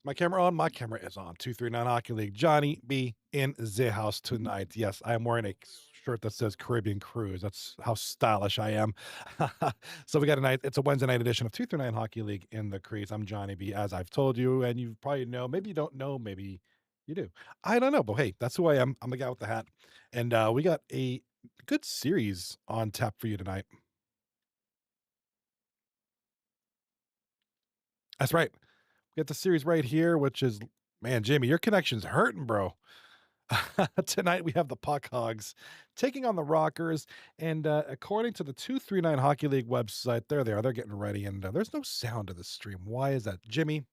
My camera on? My camera is on. 239 Hockey League. Johnny B in the house tonight. Yes, I am wearing a shirt that says Caribbean Cruise. That's how stylish I am. So we got a night. It's a Wednesday night edition of 239 Hockey League in the crease. I'm Johnny B, as I've told you, and you probably know. Maybe you don't know. Maybe you do. I don't know. But hey, that's who I am. I'm the guy with the hat. And we got a good series on tap for you tonight. That's right. We got the series right here, which is, man, Jimmy, your connection's hurting, bro. Tonight we have the Puck Hogs taking on the Rockers, and according to the 239 Hockey League website, there they are. They're getting ready, and there's no sound to the stream. Why is that, Jimmy? Why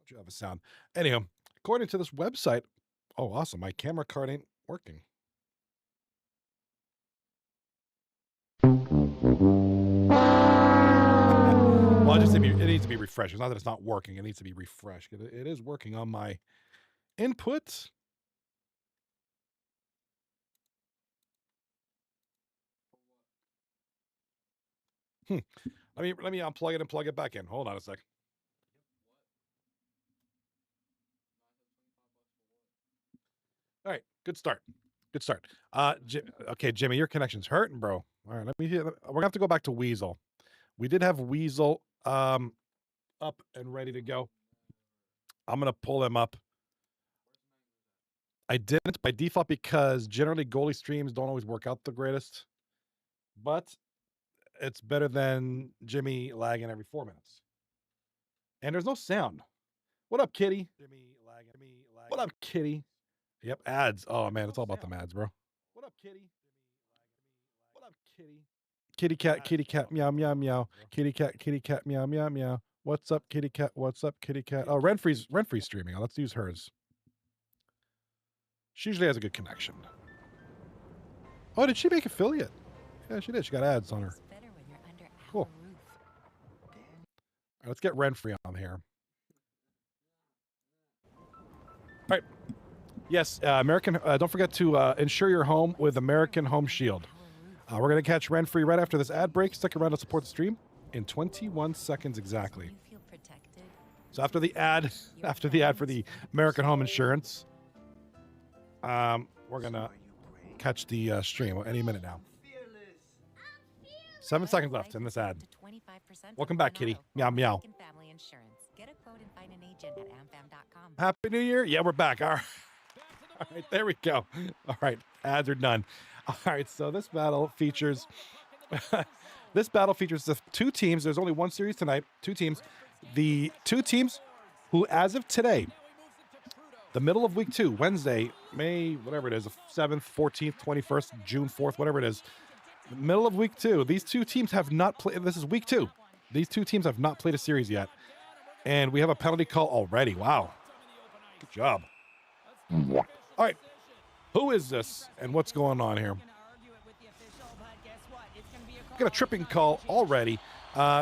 don't you have a sound? Anyhow, according to this website, oh, awesome! My camera card ain't working. Well, it needs to be refreshed. It's not that it's not working; it needs to be refreshed. It is working on my input. Let me unplug it and plug it back in. Hold on a sec. All right, good start. Good start. Okay, Jimmy, your connection's hurting, bro. All right, let me hear. We're gonna have to go back to Weasel. We did have Weasel up and ready to go. I'm gonna pull him up. I didn't by default because generally goalie streams don't always work out the greatest, but it's better than Jimmy lagging every 4 minutes. And there's no sound. What up, Kitty? Jimmy lagging. What up, Kitty? Yep, ads. Oh man, it's all about the ads, bro. What up, Kitty? What up, Kitty? Kitty cat, meow, meow, meow. Kitty cat, meow, meow, meow. What's up, kitty cat? What's up, kitty cat? Oh, Renfree's streaming. Let's use hers. She usually has a good connection. Oh, did she make affiliate? Yeah, she did. She got ads on her. Cool. All right, let's get Renfree on here. All right. Yes, American. Don't forget to insure your home with American Home Shield. We're going to catch Renfree right after this ad break. Stick around to support the stream in 21 seconds exactly. So after the ad for the American Home Insurance, we're going to catch the stream any minute now. 7 seconds left in this ad. Welcome back, Kitty. Meow, meow. Happy New Year. Yeah, we're back. All right, there we go. All right, ads are done. All right, so this battle features the two teams. There's only one series tonight. Two teams. The two teams who, as of today, the middle of week 2, Wednesday, May, whatever it is, 7th, 14th, 21st, June 4th, whatever it is, the middle of week 2, these two teams have not played. This is week 2. These two teams have not played a series yet. And we have a penalty call already. Wow. Good job. All right. Who is this and what's going on here? Got a tripping call already.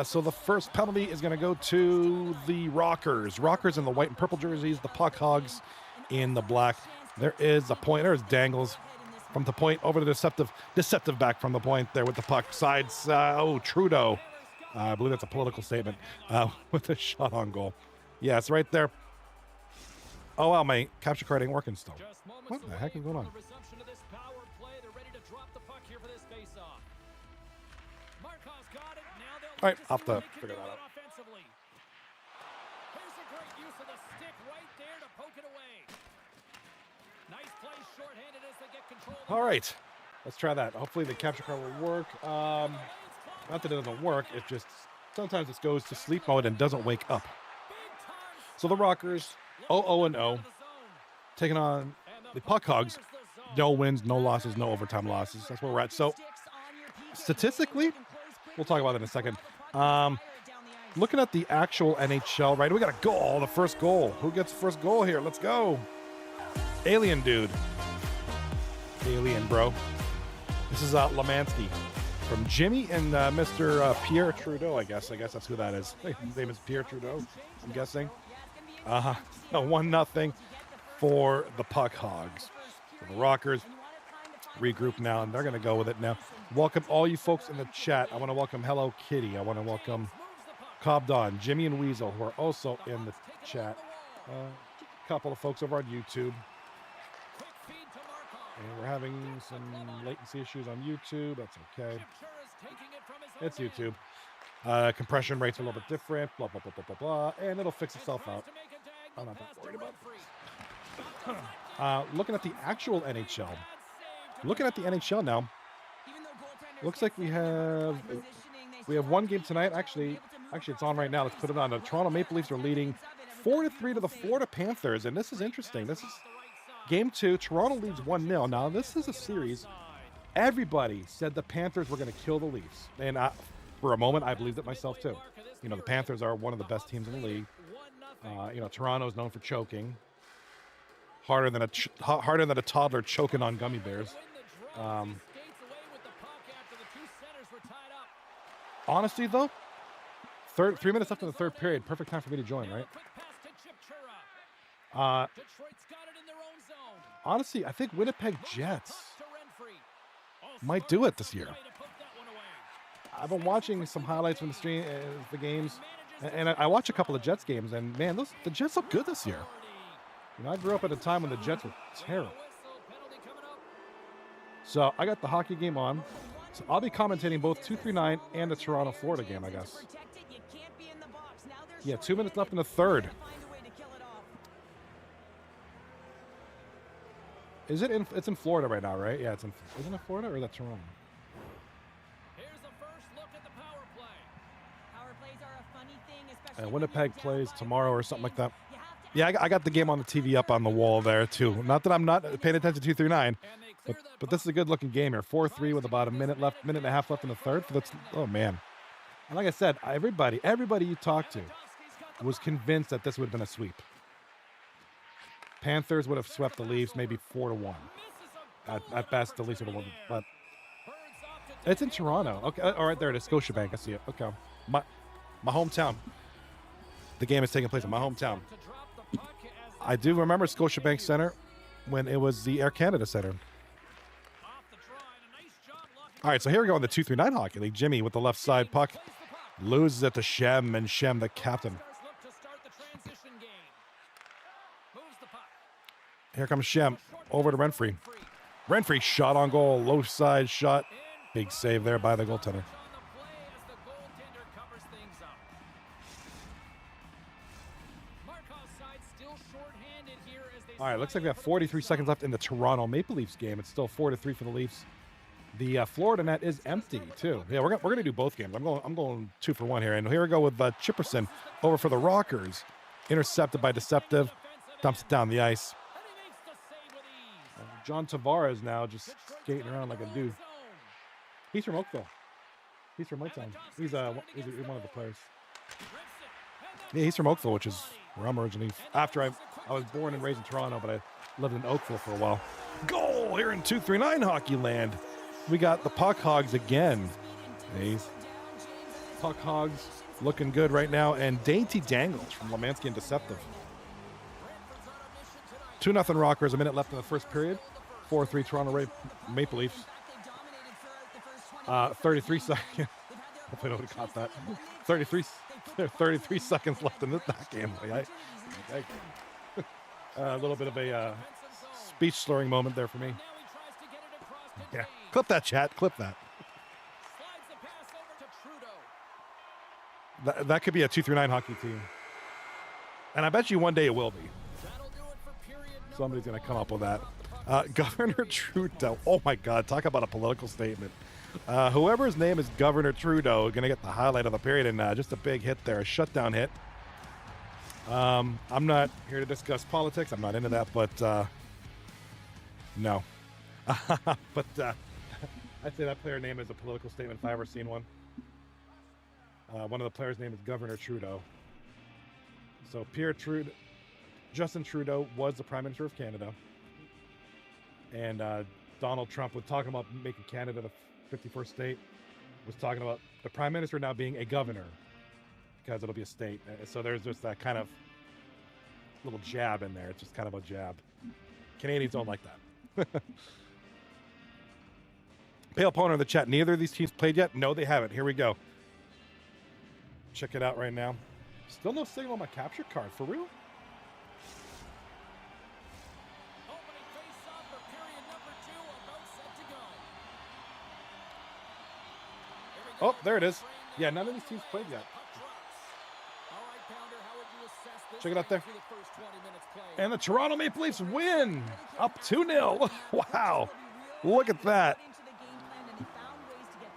So the first penalty is going to go to the Rockers. Rockers in the white and purple jerseys, the Puck Hogs in the black. There is a point. There's Dangles from the point over to deceptive back from the point there with the puck. Sides, Trudeau. I believe that's a political statement with a shot on goal. Yeah, it's right there. Oh, wow, my capture card ain't working still. What the heck is going on? All right, I'll have to figure that out. All right, let's try that. Hopefully the capture card will work. Not that it doesn't work, it just sometimes it goes to sleep mode and doesn't wake up. So the Rockers, 0-0-0, taking on the Puck Hogs. No wins, no losses, no overtime losses. That's where we're at. So statistically, we'll talk about that in a second. Looking at the actual NHL, right? We got a goal, the first goal. Who gets the first goal here? Let's go. Alien dude. Alien, bro. This is Lemansky from Jimmy and Mr. Pierre Trudeau, I guess. I guess that's who that is. His name is Pierre Trudeau, I'm guessing. 1-0 for the Puck Hogs. So the Rockers regroup now, and they're going to go with it now. Welcome all you folks in the chat. I want to welcome Hello Kitty. I want to welcome Cobb Don, Jimmy and Weasel, who are also in the chat. A couple of folks over on YouTube. And we're having some latency issues on YouTube. That's okay. It's YouTube. Compression rates are a little bit different. Blah, blah, blah, blah, blah, blah. And it'll fix itself out. I'm not that worried about it. Looking at the actual NHL. Looking at the NHL now. Looks like we have one game tonight. Actually, it's on right now. Let's put it on. The Toronto Maple Leafs are leading 4-3 to the Florida Panthers. And this is interesting. This is Game 2. Toronto leads 1-0. Now, this is a series. Everybody said the Panthers were going to kill the Leafs. And for a moment, I believed it myself, too. You know, the Panthers are one of the best teams in the league. You know, Toronto is known for choking. Harder than a toddler choking on gummy bears. Honestly, though, 3 minutes left in the third period. Perfect time for me to join, right? Honestly, I think Winnipeg Jets might do it this year. I've been watching some highlights from the games, and I watch a couple of Jets games, and man, the Jets look good this year. You know, I grew up at a time when the Jets were terrible. So I got the hockey game on. So I'll be commentating both 239 and the Toronto Florida game, I guess. Yeah, 2 minutes left in the third. Is it in? It's in Florida right now, right? Yeah, it's in. Isn't it Florida or is that Toronto? Here's the first look at the power play. Power plays are a funny thing, especially Winnipeg plays tomorrow or something like that. Yeah, I got the game on the TV up on the wall there too. Not that I'm not paying attention to 239, but this is a good-looking game here. 4-3 with about a minute and a half left in the third. Oh man! And like I said, everybody you talked to was convinced that this would have been a sweep. Panthers would have swept the Leafs maybe 4-1. At best, the Leafs would have won. But it's in Toronto. Okay, all right, there it is. Scotiabank. I see it. Okay, my hometown. The game is taking place in my hometown. I do remember Scotiabank Center when it was the Air Canada Center. All right, so here we go in the 239 Hockey League. Jimmy with the left side puck loses it to Shem, and Shem, the captain. Here comes Shem over to Renfrey. Renfrey shot on goal, low side shot. Big save there by the goaltender. All right, looks like we have 43 seconds left in the Toronto Maple Leafs game. It's still 4-3 for the Leafs. The Florida net is empty too. Yeah, we're gonna do both games. I'm going 2 for 1 here, and here we go with Chipperson over for the Rockers. Intercepted by Deceptive, dumps it down the ice. John Tavares now just skating around like a dude. He's from Oakville. He's from Oaktown. He's one of the players. Yeah, he's from Oakville, which is where I'm originally. After I was born and raised in Toronto, but I lived in Oakville for a while. Goal here in 239 Hockey Land. We got the Puck Hogs again. Nice. Puck Hogs looking good right now, and Dainty Dangles from Lemansky and Deceptive. 2-0 Rockers. A minute left in the first period. 4-3 Toronto Maple Leafs. 33 seconds. Hopefully nobody caught that. 33 seconds left in that game. A little bit of a speech slurring moment there for me. Yeah, clip that, chat. Clip that. That could be a 239 hockey team. And I bet you one day it will be. Somebody's going to come up with that. Governor Trudeau. Oh, my God. Talk about a political statement. Whoever's name is Governor Trudeau going to get the highlight of the period, and just a big hit there, a shutdown hit. I'm not here to discuss politics. I'm not into that, but no. But I'd say that player name is a political statement if I ever seen one. One of the players' name is Governor Trudeau. So Justin Trudeau was the Prime Minister of Canada. And Donald Trump was talking about making Canada the 51st state. Was talking about the Prime Minister now being a governor because it'll be a state. So there's just that kind of little jab in there. It's just kind of a jab. Canadians don't like that. Pale Poner in the chat. Neither of these teams played yet? No, they haven't. Here we go. check it out right now. Still no signal on my capture card. For real? Oh, there it is. Yeah, none of these teams played yet. Check it out there. And the Toronto Maple Leafs win. Up 2-0. Wow. Look at that.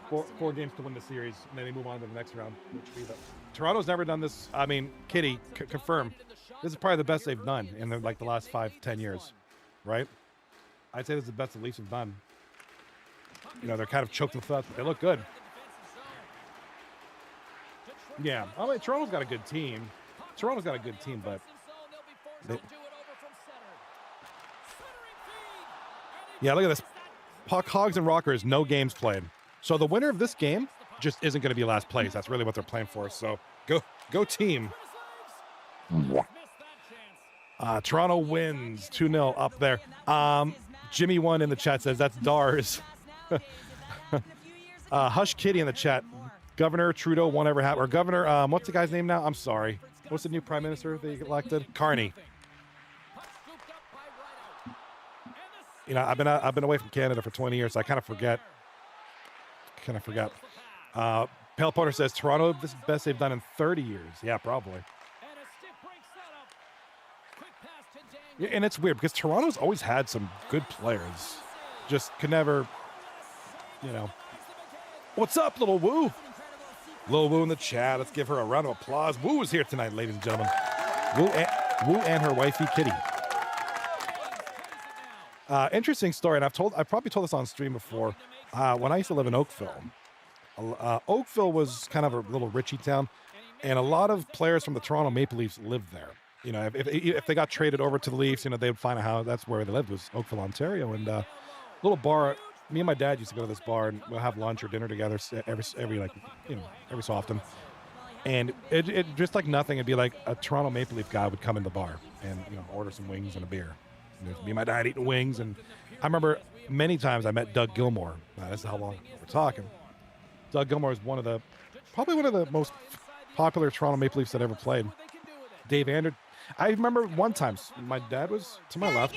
Four games to win the series, and then they move on to the next round. Toronto's never done this. I mean, Kitty, confirm. This is probably the best they've done in the last 5-10 years, right? I'd say this is the best the Leafs have done. You know, they're kind of choked with thoughts, but they look good. Yeah, I mean, Toronto's got a good team. But yeah, look at this. Puck, Hogs, and Rockers, no games played. So the winner of this game just isn't going to be last place. That's really what they're playing for. So go team. Toronto wins 2-0 up there. Jimmy One in the chat says that's Dars. Hush Kitty in the chat. Governor Trudeau won't ever have, or Governor, what's the guy's name now? I'm sorry. What's the new prime minister they elected? Carney. You know, I've been away from Canada for 20 years, so I kind of forget. Pale Potter says Toronto, this is the best they've done in 30 years. Yeah, probably. Yeah, and it's weird because Toronto's always had some good players, just could never, you know. What's up, little Woo? Little Woo in the chat. Let's give her a round of applause. Woo is here tonight, ladies and gentlemen. Woo and her wifey Kitty. Interesting story, and I've probably told this on stream before. When I used to live in Oakville, Oakville was kind of a little Richie town, and a lot of players from the Toronto Maple Leafs lived there. You know, if they got traded over to the Leafs, you know, they would find a house. That's where they lived, was Oakville, Ontario, and little bar. Me and my dad used to go to this bar, and we'll have lunch or dinner together every so often. And it just like nothing. It'd be like a Toronto Maple Leaf guy would come in the bar and, you know, order some wings and a beer. And me and my dad eating wings, and I remember many times I met Doug Gilmour. This is how long we're talking. Doug Gilmour is probably one of the most popular Toronto Maple Leafs that ever played. Dave Anderson. I remember one time my dad was to my left.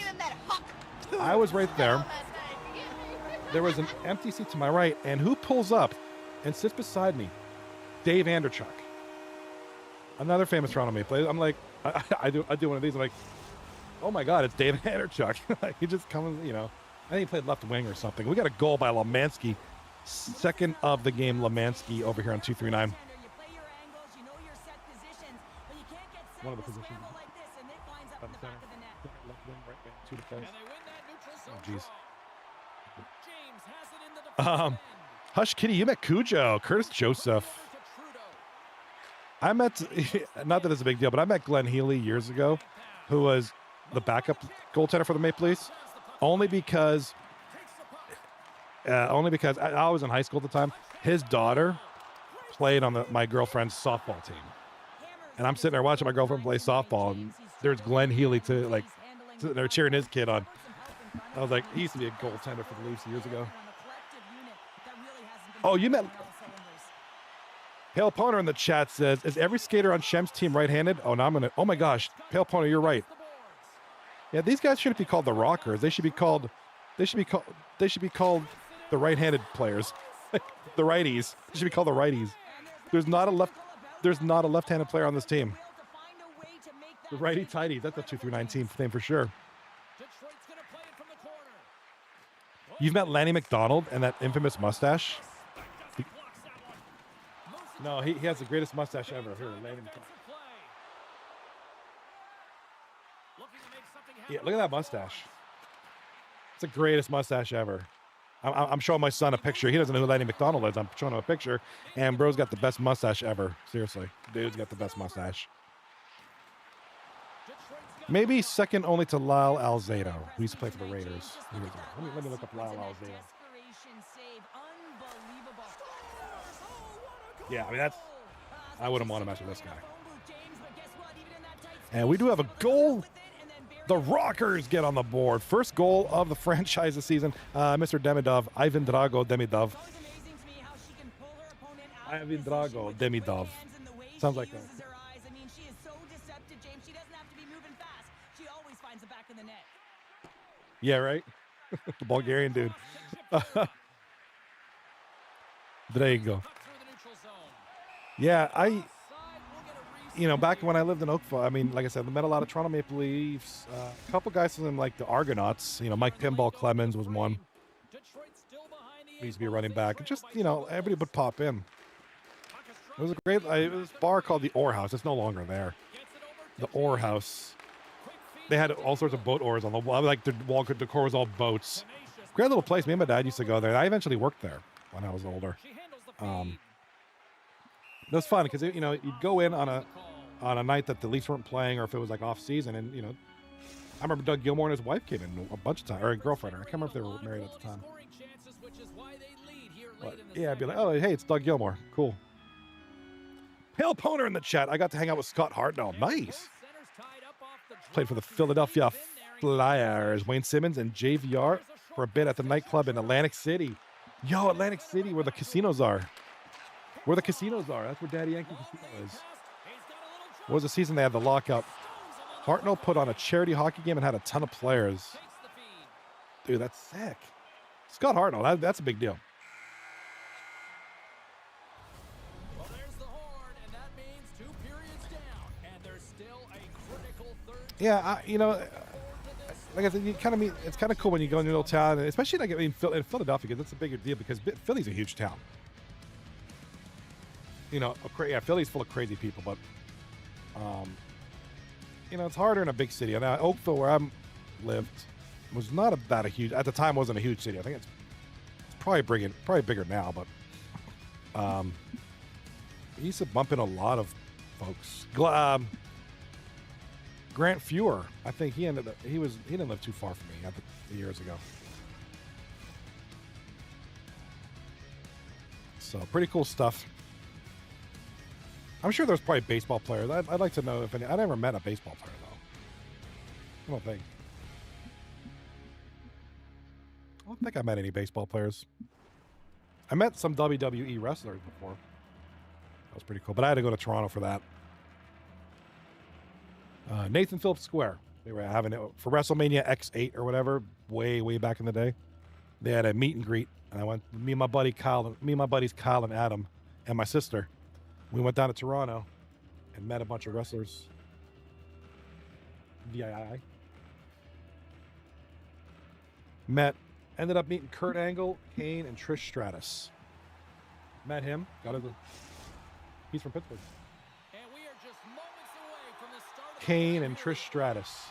I was right there. There was an empty seat to my right, and who pulls up and sits beside me? Dave Anderchuk, another famous Toronto Maple Leaf. I'm like, I do one of these. I'm like, oh my God, it's Dave Anderchuk. He just comes, you know. I think he played left wing or something. We got a goal by Lemansky, second of the game. Lemansky over here on 239. One of the positions. Two defense. Oh, jeez. Hush Kitty, you met Cujo, Curtis Joseph. I met, not that it's a big deal, but I met Glenn Healy years ago, who was the backup goaltender for the Maple Leafs, only because I was in high school at the time. His daughter played on my girlfriend's softball team, and I'm sitting there watching my girlfriend play softball, and there's Glenn Healy they're cheering his kid on. I was like, he used to be a goaltender for the Leafs years ago. Oh, you met Pale Poner in the chat says, is every skater on Shem's team right-handed? Oh, now oh my gosh, Pale Poner, you're right. Yeah, these guys shouldn't be called the Rockers. They should be called the right-handed players. The righties. They should be called the righties. There's not a left-handed player on this team. The righty tighty. That's a 239 team thing for sure. You've met Lanny McDonald and that infamous mustache? No, he has the greatest mustache ever. Here, Lanny McDonald. Yeah, look at that mustache. It's the greatest mustache ever. I'm showing my son a picture. He doesn't know who Lanny McDonald is. I'm showing him a picture, and bro's got the best mustache ever. Seriously, dude's got the best mustache. Maybe second only to Lyle Alzado, who used to play for the Raiders. Let me look up Lyle Alzado. Yeah, I mean, I wouldn't want to mess with this guy. And we do have a goal. The Rockers get on the board. First goal of the franchise this season. Mr. Demidov, Ivan Drago Demidov. Sounds like that. Uses her eyes. I mean, she is so deceptive, James. She doesn't have to be moving fast. She always finds the back of the net. Yeah, right? The Bulgarian dude. There you go. Yeah, back when I lived in Oakville, I mean, like I said, I met a lot of Toronto Maple Leafs. A couple guys from like the Argonauts. Mike Pinball Clemens was one. He used to be a running back. And just, everybody would pop in. It was it was a bar called the Oar House. It's no longer there. The Oar House. They had all sorts of boat oars on the wall. Like the wall decor was all boats. Great little place. Me and my dad used to go there. I eventually worked there when I was older. It was fun because you'd go in on a night that the Leafs weren't playing, or if it was like off season, and I remember Doug Gilmour and his wife came in a bunch of times, or a girlfriend. I can't remember if they were married at the time. But yeah, I'd be like, oh hey, it's Doug Gilmour. Cool. Pale Poner in the chat. I got to hang out with Scott Hartnell. Nice. Played for the Philadelphia Flyers. Wayne Simmons and JVR for a bit at the nightclub in Atlantic City. Yo, Atlantic City, where the casinos are. Where the casinos are. That's where Daddy Yankee Casino is. What was the season they had the lockout? Hartnell put on a charity hockey game and had a ton of players. Dude, that's sick. Scott Hartnell, that's a big deal. Yeah, like I said, you kind of mean it's kind of cool when you go into a little town, especially like in Philadelphia, because that's a bigger deal because Philly's a huge town. Philly's full of crazy people, but it's harder in a big city. And Oakville, where I lived, was not that a huge at the time. Wasn't a huge city. I think it's probably bigger now, but he used to bump in a lot of folks. Grant Fuhr, I think he didn't live too far from me years ago. So pretty cool stuff. I'm sure there's probably baseball players. I'd like to know if any. I never met a baseball player though. I don't think I met any baseball players. I met some WWE wrestlers before. That was pretty cool, but I had to go to Toronto for that. Nathan Phillips Square. They were having it for WrestleMania X8 or whatever, way back in the day. They had a meet and greet, and I went. Me and my buddies Kyle and Adam, and my sister. We went down to Toronto and met a bunch of wrestlers. VII. Ended up meeting Kurt Angle, Kane, and Trish Stratus. Met him. He's from Pittsburgh. Kane and Trish Stratus.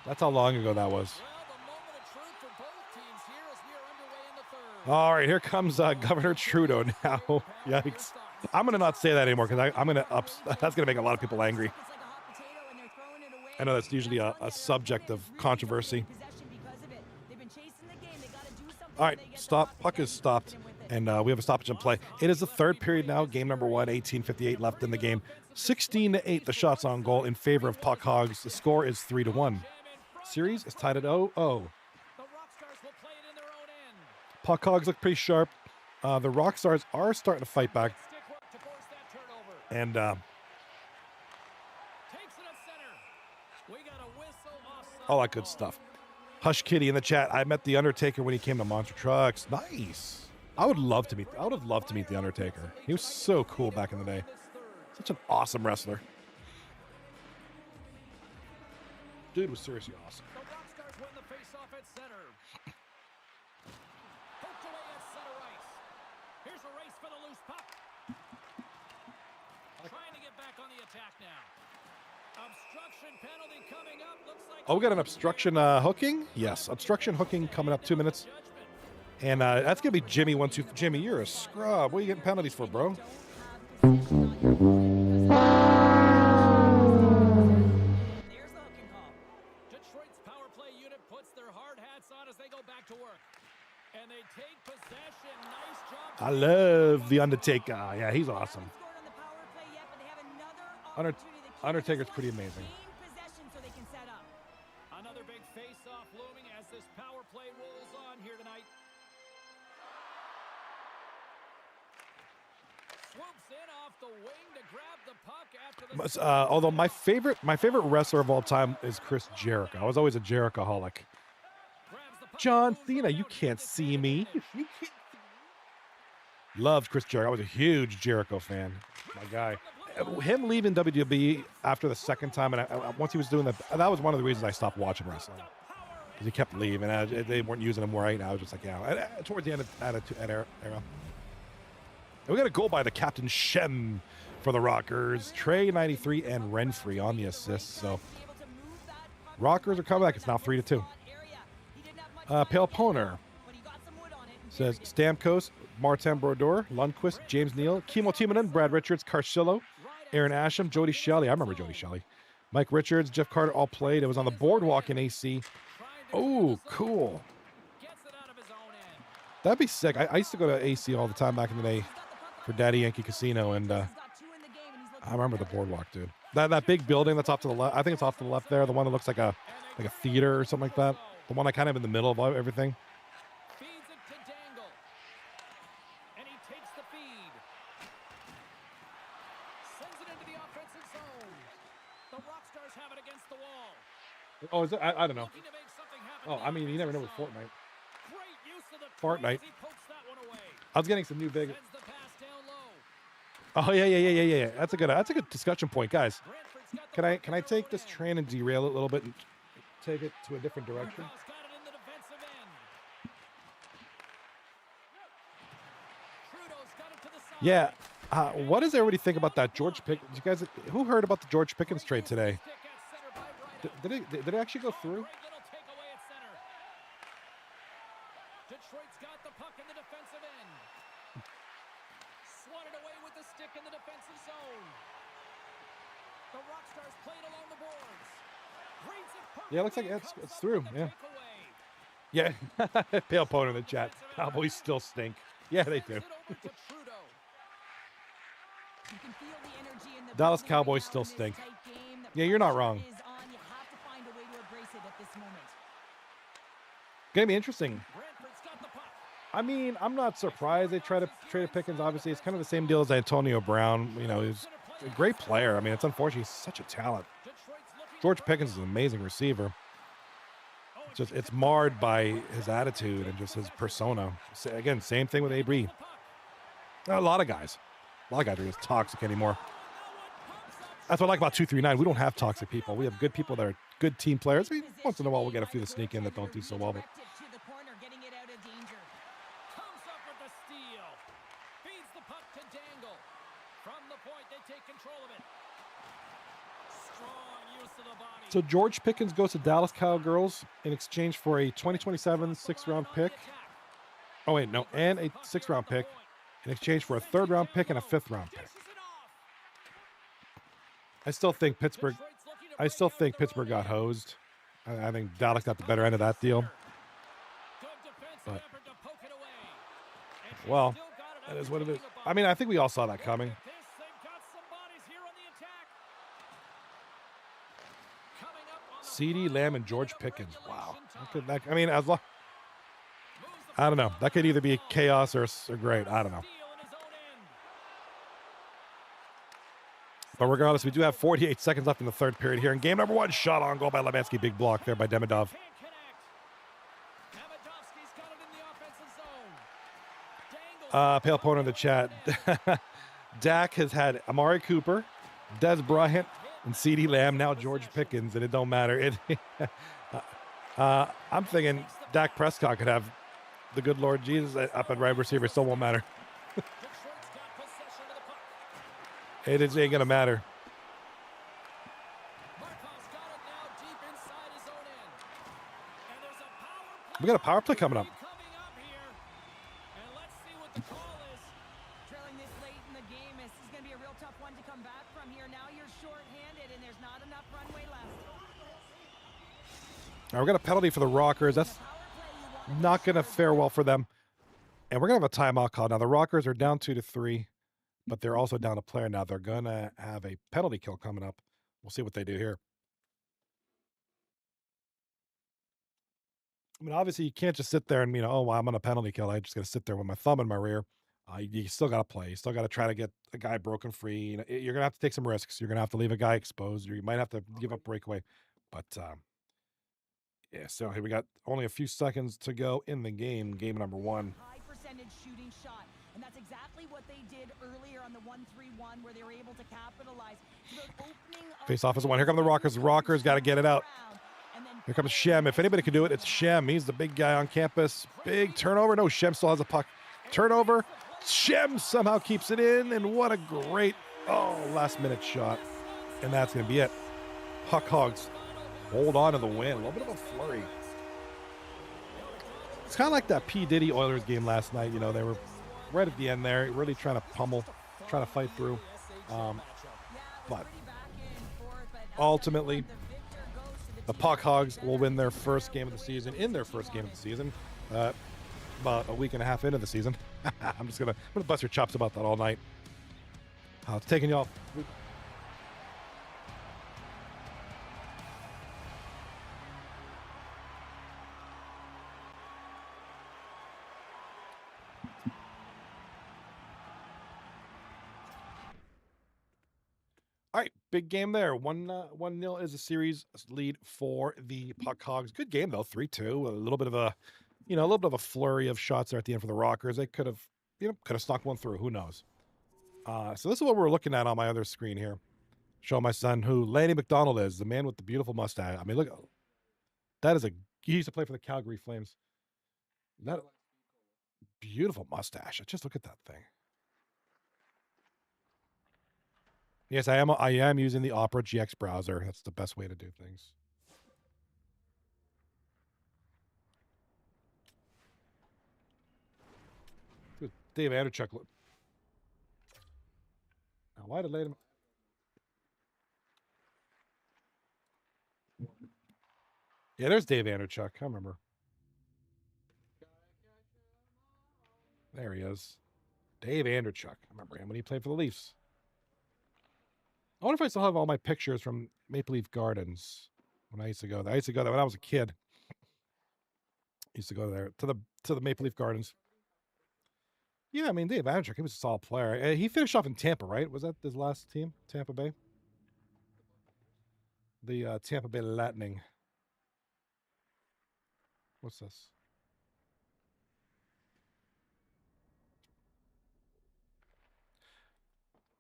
That's how long ago that was. All right, here comes Governor Trudeau now. Yikes. I'm going to not say that anymore because I'm going to that's going to make a lot of people angry. I know that's usually a subject of controversy. All right, stop. Puck is stopped, and we have a stoppage in play. It is the third period now, game number 1, 18:58 left in the game. 16-8, the shots on goal in favor of Puck Hogs. The score is 3-1. Series is tied at 0-0. Puck Hogs look pretty sharp. The Rockstars are starting to fight back. And all that good stuff. Hush Kitty in the chat. I met The Undertaker when he came to Monster Trucks. Nice. I would have loved to meet The Undertaker. He was so cool back in the day. Such an awesome wrestler. Dude was seriously awesome. The Rockstars win the face-off at center. Poked away at center ice. Here's a race for the loose puck. Trying to get back on the attack now. Obstruction penalty coming up. Looks like we got an obstruction hooking? Yes, obstruction hooking coming up 2 minutes. And that's going to be Jimmy 1-2. Jimmy, you're a scrub. What are you getting penalties for, bro? Detroit's power play unit puts their hard hats on as they go back to work. And they take possession. Nice job. I love The Undertaker. Yeah, he's awesome. Undertaker's pretty amazing. Another big face-off looming as this power play rolls on here tonight. swoops in off the wing to grab the puck after the Although my favorite wrestler of all time is Chris Jericho. I was always a Jericho-holic. grabs the puck John and moves Cena, right you out to can't the see me. advantage. You can't. Loved Chris Jericho. I was a huge Jericho fan. My guy. Him leaving WWE after the second time, and once he was doing that was one of the reasons I stopped watching wrestling. Because he kept leaving. They weren't using him right. And I was just like, yeah. Towards the end of Attitude Era. And we got a goal by the Captain Shem for the Rockers. Trey 93 and Renfrey on the assists. So Rockers are coming back. It's now 3-2. Pale Poner says Stamkos, Martin Brodeur, Lundqvist, James Neal, Kimo Timonen, Brad Richards, Carcillo, Aaron Asham, Jody Shelley. I remember Jody Shelley. Mike Richards, Jeff Carter all played. It was on the boardwalk in AC. Oh, cool. That'd be sick. I used to go to AC all the time back in the day for Daddy Yankee Casino, and I remember the boardwalk, dude. That big building that's off to the left. I think it's off to the left there. The one that looks like a theater or something like that. The one kind of in the middle of everything. Feeds it to Dangle. And he takes the feed. Sends it into the offensive zone. The Rockstars have it against the wall. Oh, is it? I don't know. Looking to make something happen Oh, in the I mean, you never know with offensive zone. Fortnite. Great use of the Fortnite. as he pokes that one away. I was getting some new Vegas. Sends the pass down low. Oh yeah. That's a good discussion point, guys. Brantford's got the Can I puck in their take own this end. train and derail it a little bit and take it to a different direction? Markov's got it in the defensive end. Trudeau's got it to the side. Yeah. What does everybody think about that George Pickens? You guys, who heard about the George Pickens trade today? Stick at center by Ryder. Did it actually go through? Great little takeaway at center. Detroit's got the puck in the defensive end. Swatted away with the stick in the defensive zone. The Rockstars played along the boards. Reads it Yeah, it looks like perfectly and it's comes up through. with the Yeah. takeaway. Yeah. Pale Poner in the chat. Cowboys still stink. Yeah, they do. Sends it over to Trudeau. You can feel the energy in the Dallas building right Cowboys now still in this stink. tight game. The Yeah, you're not pressure wrong. is on. You have to find a way to embrace it at this moment. Gonna be interesting. Brantford's got the puck. I mean, I'm not surprised they try to trade Pickens. Obviously, it's kind of the same deal as Antonio Brown. You know, he's a great player. I mean, it's unfortunate he's such a talent. Detroit's looking George for Pickens is an amazing receiver. It's marred by his attitude and just his persona. Again, same thing with AB. A lot of guys are just toxic anymore. That's what I like about 239. We don't have toxic people. We have good people that are good team players. I mean, once in a while we'll get a few that sneak in that don't do so well. But To the corner, getting it out of danger. comes up with the steal. Feeds the puck to Dangle. From the point, they take control of it. Strong use of the body. so George Pickens goes to Dallas Cowgirls in exchange for a 2027 sixth-round pick. Oh wait, no, and a sixth-round pick in exchange for a third-round pick and a fifth-round pick. I still think Pittsburgh got hosed. I think Dallas got the better end of that deal. But, well, that is what it is. I mean, I think we all saw that coming. CD Lamb and George Pickens. Wow. I mean, I don't know. That could either be chaos or great. I don't know. But regardless, we do have 48 seconds left in the third period here in game number one. Shot on goal by Levansky. Big block there by Demidov. Pale Poner in the chat. Dak has had Amari Cooper, Des Bryant, and CeeDee Lamb. Now George Pickens, and it don't matter. I'm thinking Dak Prescott could have the good Lord Jesus up at right receiver. Still won't matter. It ain't going to matter. We got a power play coming up. Trailing this late in the game, this is going to be a real tough one to come back from here. Now you're short-handed, and there's not enough runway left. All right, we got a penalty for the Rockers. That's not going to fare well for them. And we're going to have a timeout call. Now, the Rockers are down 2-3, but they're also down a player now. They're going to have a penalty kill coming up. We'll see what they do here. I mean, obviously, you can't just sit there and, oh, well, I'm on a penalty kill. I just got to sit there with my thumb in my rear. You still got to play. You still got to try to get a guy broken free. You know, you're gonna have to take some risks. You're gonna have to leave a guy exposed. You might have to give up breakaway. But yeah, so here we got only a few seconds to go in the game. Game number 1. High percentage shooting shot, and that's exactly what they did earlier on the 1-3-1, where they were able to capitalize. So they're opening up Face off as one. Here come the Rockers. The Rockers got to get it out. and then Here comes Shem. If anybody can do it, it's Shem. He's the big guy on campus. Big turnover. No, Shem still has a puck. Turnover. Shem somehow keeps it in, and what a great, last-minute shot. And that's going to be it. Hogs hold on to the win. A little bit of a flurry. It's kind of like that P. Diddy Oilers game last night. You know, they were right at the end there, really trying to pummel, trying to fight through. But ultimately, the Puck Hogs will win their first game of the season in their first game of the season. About a week and a half into the season. I'm gonna bust your chops about that all night. It's taking y'all. All right, big game there. 1-0 is a series lead for the Puck Hogs. Good game though, 3-2. A little bit of a flurry of shots there at the end for the Rockers. They could have snuck one through. Who knows? So this is what we're looking at on my other screen here. Show my son who Lanny McDonald is, the man with the beautiful mustache. I mean, look, he used to play for the Calgary Flames. That beautiful mustache. Just look at that thing. Yes, I am using the Opera GX browser. That's the best way to do things. Dude, Dave Anderchuk. Now, why did Lanny? Yeah, there's Dave Anderchuk. I remember. There he is. Dave Anderchuk. I remember him when he played for the Leafs. I wonder if I still have all my pictures from Maple Leaf Gardens when I used to go there. I used to go there when I was a kid. I used to go there to the Maple Leaf Gardens. Yeah, I mean, Dave Anderchuk, he was a solid player. He finished off in Tampa, right? Was that his last team? Tampa Bay? The Tampa Bay Lightning. What's this?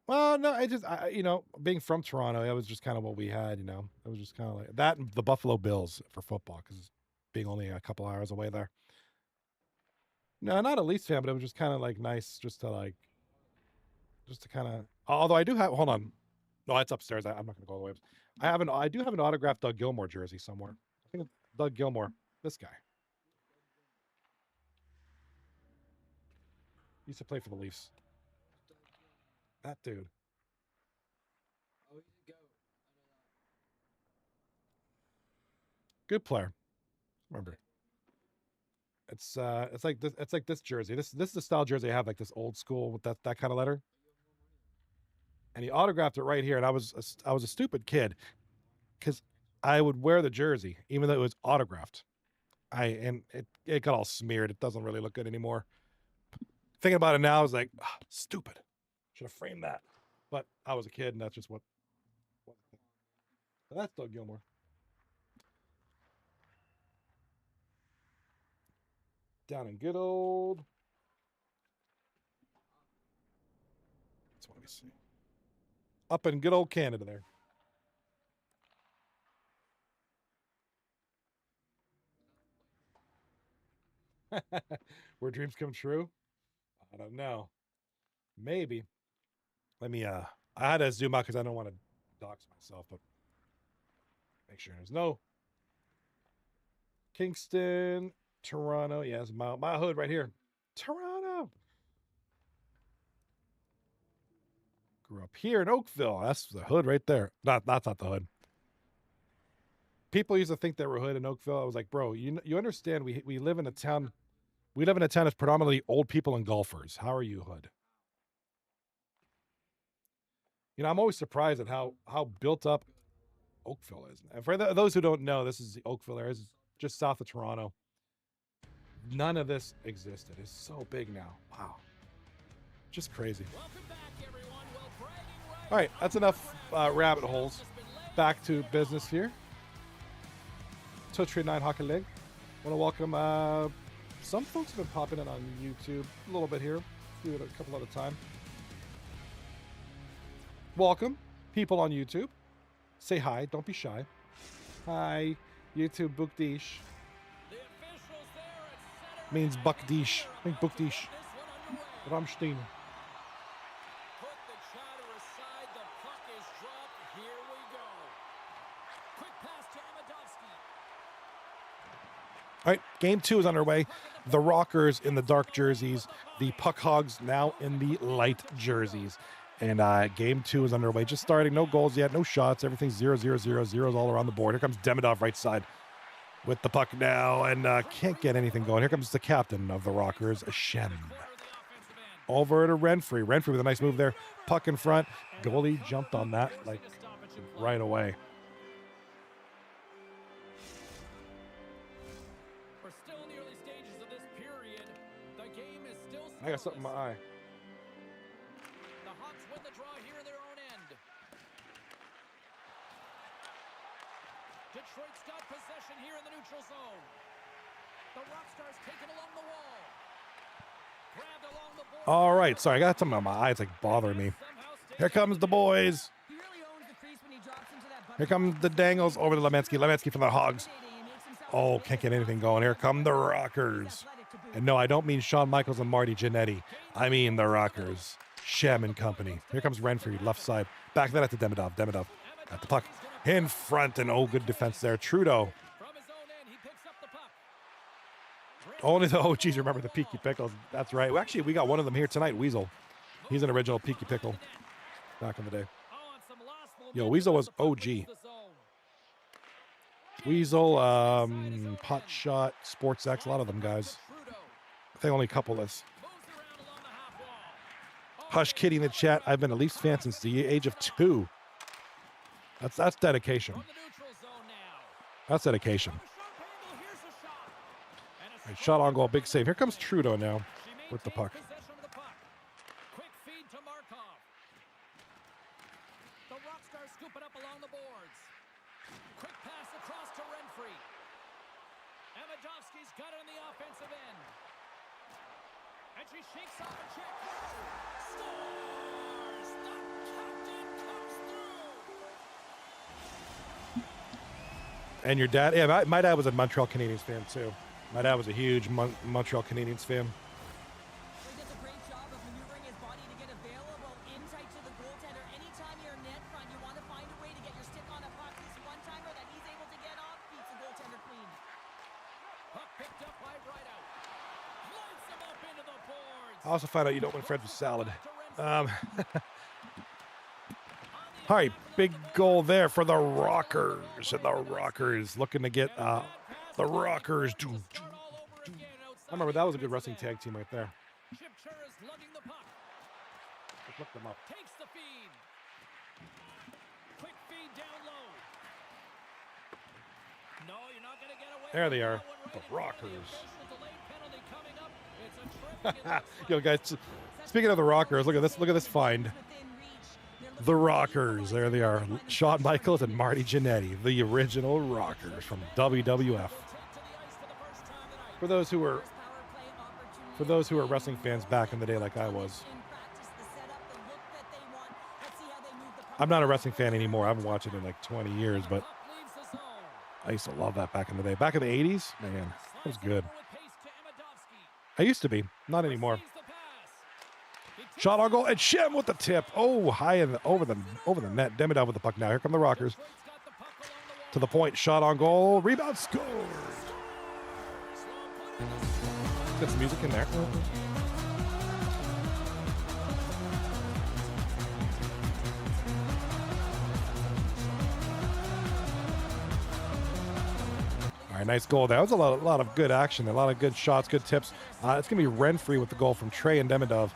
Well, no, being from Toronto, that was just kind of what we had, It was just kind of like that and the Buffalo Bills for football, because being only a couple hours away there. No, not a Leafs fan, but it was just kind of like nice just to kind of, although I do have, hold on. No, it's upstairs. I'm not going to go all the way up. I do have an autographed Doug Gilmour jersey somewhere. I think it's Doug Gilmour, this guy. He used to play for the Leafs. That dude. Good player. Remember. It's like this jersey. This is the style jersey I have, like this old school with that kind of letter. And he autographed it right here, and I was a stupid kid because I would wear the jersey even though it was autographed. It got all smeared. It doesn't really look good anymore. Thinking about it now, I was like, stupid. Should have framed that. But I was a kid, and that's just what. So that's Doug Gilmour. Down in good old. That's what we see. Up in good old Canada there. Where dreams come true? I don't know. Maybe. Let me I had to zoom out because I don't want to dox myself, but make sure there's no Kingston, Toronto. Yes, my hood right here. Toronto. Grew up here in Oakville. That's the hood right there. That's not the hood. People used to think they were hood in Oakville. I was like, bro, you understand we live in a town. We live in a town that's predominantly old people and golfers. How are you hood? I'm always surprised at how built up Oakville is. And for those who don't know, this is the Oakville area. It's just south of Toronto. None of this existed. It's so big now. Wow. Just crazy. Welcome back, everyone. Well, bragging rights. All right, that's enough rabbit holes. Back to business here. Touch Trade 9 Hockey League. Want to welcome some folks have been popping in on YouTube a little bit here. Do it a couple at a time. Welcome, people on YouTube. Say hi, don't be shy. Hi, YouTube Bukdish. The officials there at center. Means Bukdish. I think Bukdish. This one underway. Ramstein. Put the chatter aside. The puck is dropped. Here we go. Quick pass to Amadovsky. All right, game 2 is underway. The Rockers in the dark jerseys. The Puck Hogs now in the light jerseys. And game 2 is underway. Just starting. No goals yet. No shots. Everything's 0-0-0. Zeros all around the board. Here comes Demidov right side with the puck now. And can't get anything going. Here comes the captain of the Rockers, Shem. Over to Renfrey. Renfrey with a nice move there. Puck in front. Goalie jumped on that like right away. We're still in the early stages of this period. The game is still I got something in my eye. The Hogs win the draw here in their own end. Detroit's got possession here in the neutral zone. The Rockstars taken along the wall. Grabbed along the board. All right. Sorry, I got something on my eye. It's like bothering me. Here comes the boys. He really owns the crease when he drops into that Here comes the Dangles over to Lemensky. Lemensky from the Hogs. Oh, can't get anything going. Here come the Rockers. And no, I don't mean Shawn Michaels and Marty Jannetty. I mean the Rockers. Shem and company. Here comes Renfrey, left side. Back that at the Demidov. Demidov at the puck. In front, and good defense there. Trudeau. From his own end, he picks up the puck. Only the OGs remember the Peaky Pickles. That's right. Well, actually, we got one of them here tonight, Weasel. He's an original Peaky Pickle back in the day. Oh, and some lost Yo, momentum Weasel as was the puck OG. leaves the zone. Weasel, Pot Shot, Sports X, a lot of them guys. Trudeau I think only a couple is. moves around along the half wall. Hush Kitty in the chat. I've been a Leafs fan since the age of 2. That's dedication. From the neutral zone now. That's dedication. From a sharp angle, here's a shot. And a Right, shot on goal, big save. Here comes Trudeau now She with the maintains puck. possession of the puck. Quick feed to Markov. The Rockstars scoop it up along the boards. Quick pass across to Renfrey. Amadovsky's got it on the offensive end. And she shakes off a check. Scores! The captain comes through. And your dad? Yeah, my dad was a Montreal Canadiens fan too. My dad was a huge Montreal Canadiens fan. He does a great job of maneuvering his body to get available in tight to the goaltender. Anytime you're net front, you want to find a way to get your stick on a puck. This one-timer that he's able to get off beats the goaltender clean. Puck picked up by Rideout. Lights him up into the boards. I also found out you don't win friends with salad. On All right, big goal there for the Rockers. And the Rockers looking to get the Rockers. the start all over again outside I remember that was a good wrestling tag team right there. Chip Chura's lugging the puck. Let's look them up. Takes the feed. Quick feed down low. No, you're not going to get away. There with they that are, one the right in front of Rockers. official delayed penalty coming up. It's a tripping, it looks Yo, like. guys, speaking of the Rockers, look at this. Look at this find. Within reach. They're The looking to Rockers. There they are. Shawn Michaels and Marty Jannetty, the original Rockers from WWF. Take to the ice for the first time tonight. For those who were power play opportunity. for those who were wrestling fans back in the day, like I was. In practice, the setup, the look that they want. Let's see how they move the puck. I'm not a wrestling fan anymore. I haven't watched it in like 20 years, but Puck leaves the zone. I used to love that back in the day. Back in the 80s, man, that was Slides it good. over with pace to Amadovsky. I used to be, not anymore. Receives the pass. He takes Shot on it. goal and Shem with the tip. Oh, high in the, over the net. Demidov with the puck now. Here come the Rockers Detroit's got the puck along the wall. to the point. Shot on goal. Rebound scored. Get some music in there. All right, nice goal. That was a lot of good action, a lot of good shots, good tips. It's going to be Renfrey with the goal from Trey and Demidov.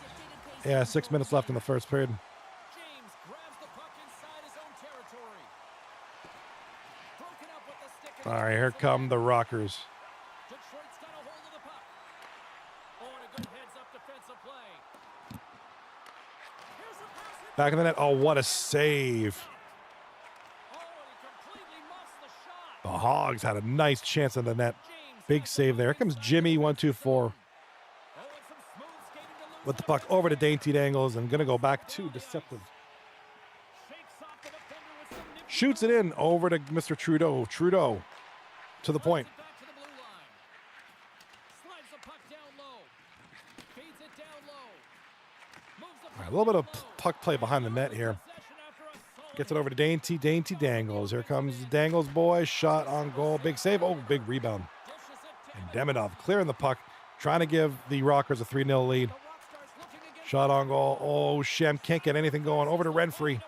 Yeah, 6 minutes left in the first period. James grabs the puck inside his own territory. Broken up with the stick. and All right, here come the Rockers. Detroit's got a hold of the puck. Oh, and a good heads-up defensive play. Back in the net. Oh, what a save. Oh, and he completely muffs the shot. The Hogs had a nice chance in the net. James Big has the save there. Here puck comes inside Jimmy, the 1-2-4. Oh, and some smooth skating to lose With the it. puck over to Dainty Dangles and going to go back to Deceptive. Shakes off the defender with some nifty Shoots it in over to Mr. Trudeau. Trudeau to the point. Slides it back to the blue line. Slides the puck down low. Feeds it down low. Moves the All right, puck a little bit down of low. puck play behind the net here. Possession after a solid Gets it over to Dainty Dangles. Here comes Dangles boy. Shot on goal. Big save. Oh, big rebound. dishes it to And Demidov clearing the puck. Trying to give the Rockers a 3-0 lead. Shot on goal. Oh, Shem can't get anything going. Over to Renfrey.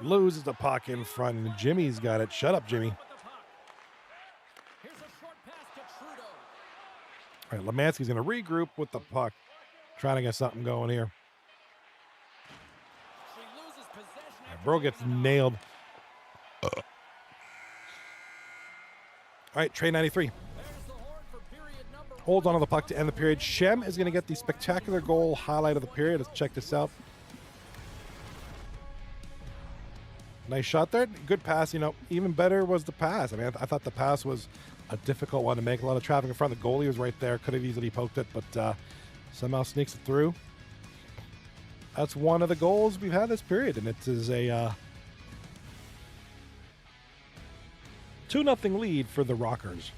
Loses the puck in front. And Jimmy's got it. Shut up, Jimmy. Here's a short pass to Trudeau. All right, Lemansky's going to regroup with the puck. Trying to get something going here. She loses possession after Bro gets nailed. All right, Trey 93. There's the horn for period number Holds on to the puck to end the period. Shem is going to get the spectacular goal highlight of the period. Let's check this out. Nice shot there. Good pass. You know, even better was the pass. I mean, I thought the pass was a difficult one to make. A lot of traffic in front. The goalie was right there. Could have easily poked it, but somehow sneaks it through. That's one of the goals we've had this period, and it is a 2-0 lead for the Rockers.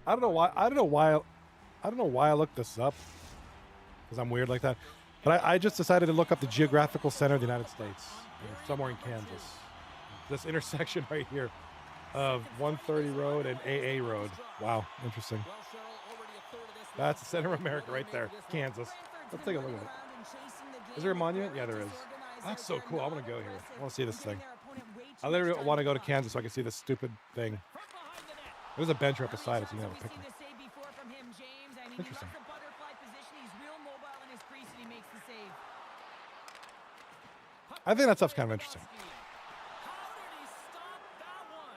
I don't know why I looked this up, because I'm weird like that. But I just decided to look up the geographical center of the United States, somewhere in Kansas. This intersection right here of 130 Road and AA Road. Wow, interesting. Well, Cheryl, already a third of this That's the center of America right there, Kansas. Let's take a look at it. Is there a monument? Yeah, there is. That's so cool. I want to go here. I want to see this thing. I literally want to go to Kansas so I can see this stupid thing. from behind the net. There's a bench right beside it, so you can have a picnic. Interesting. I think that stuff's kind of interesting. How did he stop that one?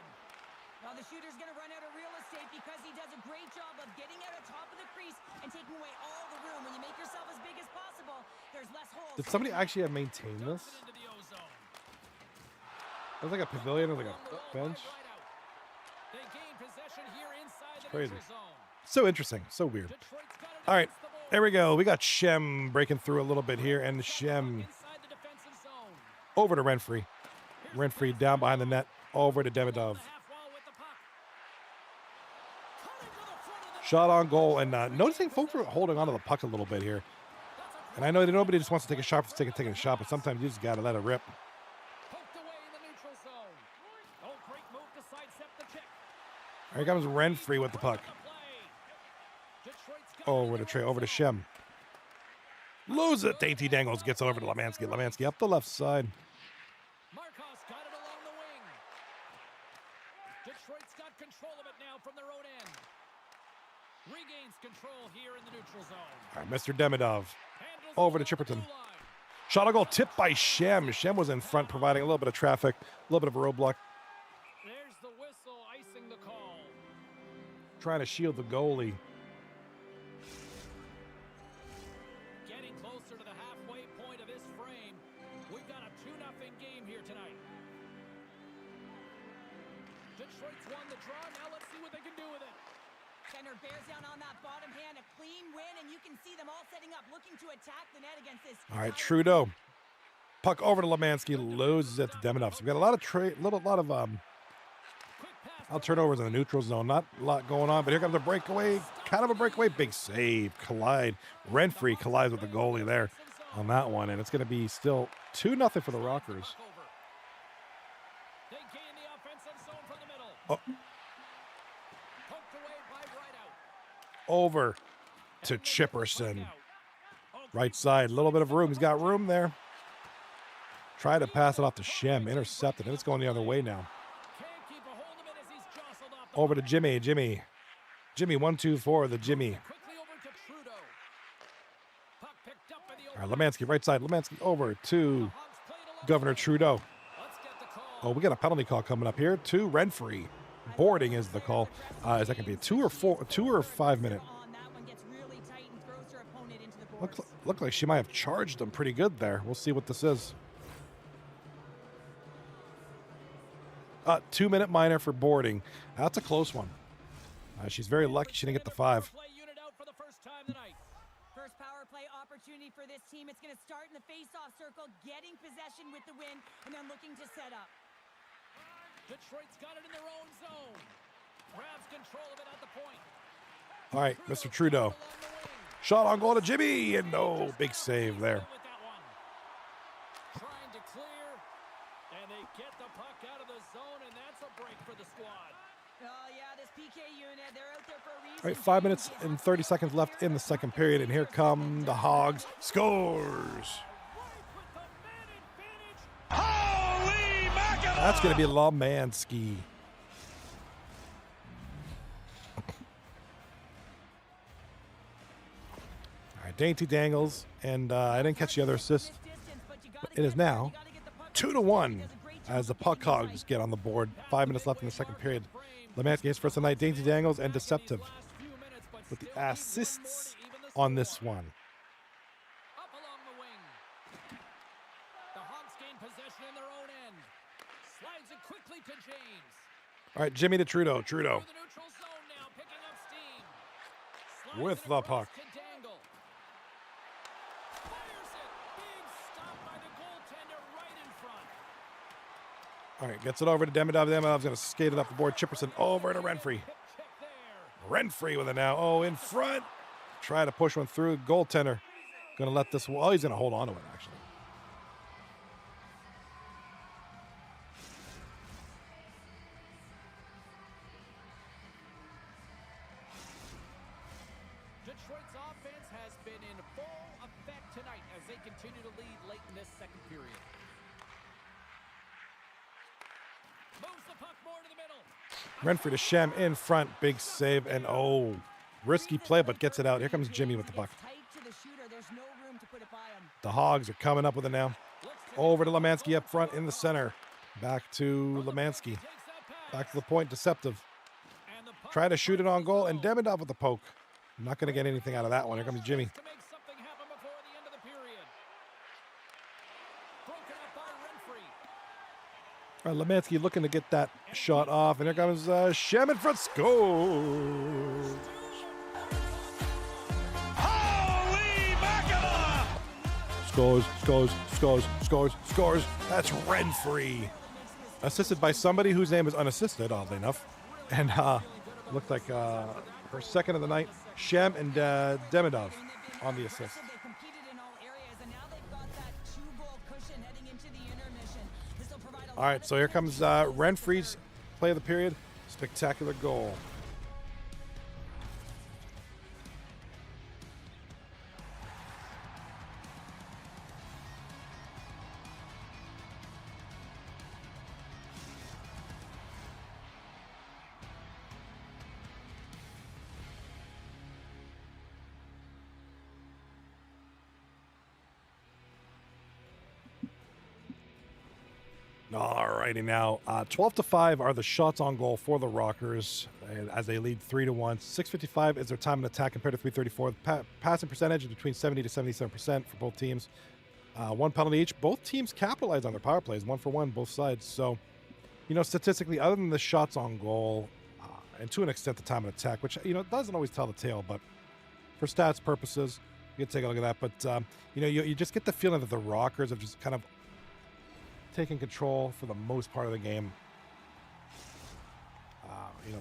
Well, the shooter's going to run out of real estate because he does a great job of getting out of top of the crease and taking away all the room. When you make yourself as big as possible, there's less holes. Did somebody actually have maintained this? Into the ozone. There's like a pavilion or like a bench. Right out. They gain possession here inside the Crazy. neutral zone. So interesting. So weird. Detroit's got it All right. against the boards. There we go. We got Shem breaking through a little bit here. And Shem Inside the defensive zone. over to Renfrey. Renfrey down behind the net. Over to Demidov. Half wall with the puck. Cutting to the front of the Shot on goal. And noticing folks are holding onto the puck a little bit here. And I know that nobody just wants to take a shot for the sake of taking a shot, but sometimes you just got to let it rip. poked away in the neutral zone. Oh, great move to sidestep the check. Here comes Renfrey with the puck. Over to Trey, over to Shem. Lose it. Dainty Dangles gets over to Lemansky. Lemansky up the left side. Marcos got it along the wing. Detroit's got control of it now from their own end. Regains control here in the neutral zone. All right, Mr. Demidov. Handles Over to it along the Chipperton. blue line. Shot on goal tipped by Shem. Shem was in front, providing a little bit of traffic, a little bit of a roadblock, There's the whistle icing the call. trying to shield the goalie. Getting closer to the halfway point of this frame. We've got a 2-0 game here tonight. Detroit's won the draw. Now let's see what they can do with it. Center bears down on that bottom hand, a clean win, and you can see them all setting up, looking to attack the net against this. All right, Trudeau. Puck over to Lemansky, loses it to Demidov. So we got a lot of Quick pass. turnovers in the neutral zone. Not a lot going on, but here comes a breakaway. Kind of a breakaway. Big save. Collide. Renfrey collides with the goalie there on that one, and it's going to be still 2-0 for the Rockers. They gain the offensive zone from the middle. Oh. Poked away by Rideout. Over to Chipperson. Right side, a little bit of room. He's got room there. Try to pass it off to Shem. Intercepted. And it's going the other way now. Over to Jimmy. Jimmy, 1-2-4, the Jimmy. All right, Lemansky, right side. Lemansky over to Governor Trudeau. Oh, we got a penalty call coming up here. 2 Renfree. Boarding is the call. Is that going to be a 2 or 5 minute? Look like she might have charged him pretty good there. We'll see what this is. 2-minute minor for boarding. That's a close one. She's very lucky she didn't get the 5. First power play opportunity for this team. It's going to start in the face-off circle, getting possession with the win, and then looking to set up. Detroit's got it in their own zone. Grabs control of it at the point. All right, Mr. Trudeau. Shot on goal to Jimmy, and no, big save there. Trying to clear, and they get the puck out of the zone, and that's a break for the squad. Oh, yeah, this PK unit, they're out there for a reason. All right, 5 minutes and 30 seconds left in the second period, and here come the Hogs. Scores! Holy mackerel! That's going to be Lemansky. All right, Dainty Dangles, and I didn't catch the other assist. But it is now 2-1 as the Puck Hogs get on the board. 5 minutes left in the second period. Lemansky hits first tonight. Dainty Dangles and Deceptive with the assists on this one. Up along the wing. The Hogs gain possession in their own end. Slides it quickly to James. All right, Jimmy to Trudeau. Trudeau Through the neutral zone now, picking up steam. Slides with it the across puck. to Dangle. Fires it. Big stop by the goaltender right in front. All right, gets it over to Demidov. Demidov's going to skate it up the board. Chipperson over to Renfree. Check there. Renfree with it now. Oh, in front. Try to push one through. Goaltender. Going to let this. Oh, he's going to hold on to it, actually. Detroit's offense has been in full effect tonight as they continue to lead late in this second period. Moves the puck more to the middle. Renfree to Shem in front. Big save. And oh, risky play, but gets it out. Here comes Jimmy with the puck. Tight to the shooter. There's no room to put it by him. The Hogs are coming up with it now. Over to Lemansky up front in the center. Back to Lemansky. Back to the point. Deceptive. Try to shoot it on goal. And Demidov with the poke. Not going to get anything out of that one. Here comes Jimmy. To make something happen before the end of the period. Broken up by Renfree. All right, Lemansky looking to get that shot off. And here comes Shem in front. Scores! Holy mackerel! Scores. That's Renfree. Assisted by somebody whose name is unassisted, oddly enough. And looked like her second of the night. Shem and Demidov on the assist. They competed in all areas, and now they've got that 2-goal cushion heading into the intermission. This will provide a All right, so here comes Renfree's play of the period. Spectacular goal. All righty now, 12-5 are the shots on goal for the Rockers as they lead 3-1. 6:55 is their time in attack compared to 3:34. Passing percentage is between 70 to 77% for both teams. 1 penalty each. Both teams capitalize on their power plays, 1-for-1, both sides. So, you know, statistically, other than the shots on goal, and to an extent the time in attack, which, you know, doesn't always tell the tale, but for stats purposes, you can take a look at that. But, you know, you just get the feeling that the Rockers have just kind of taking control for the most part of the game. You know,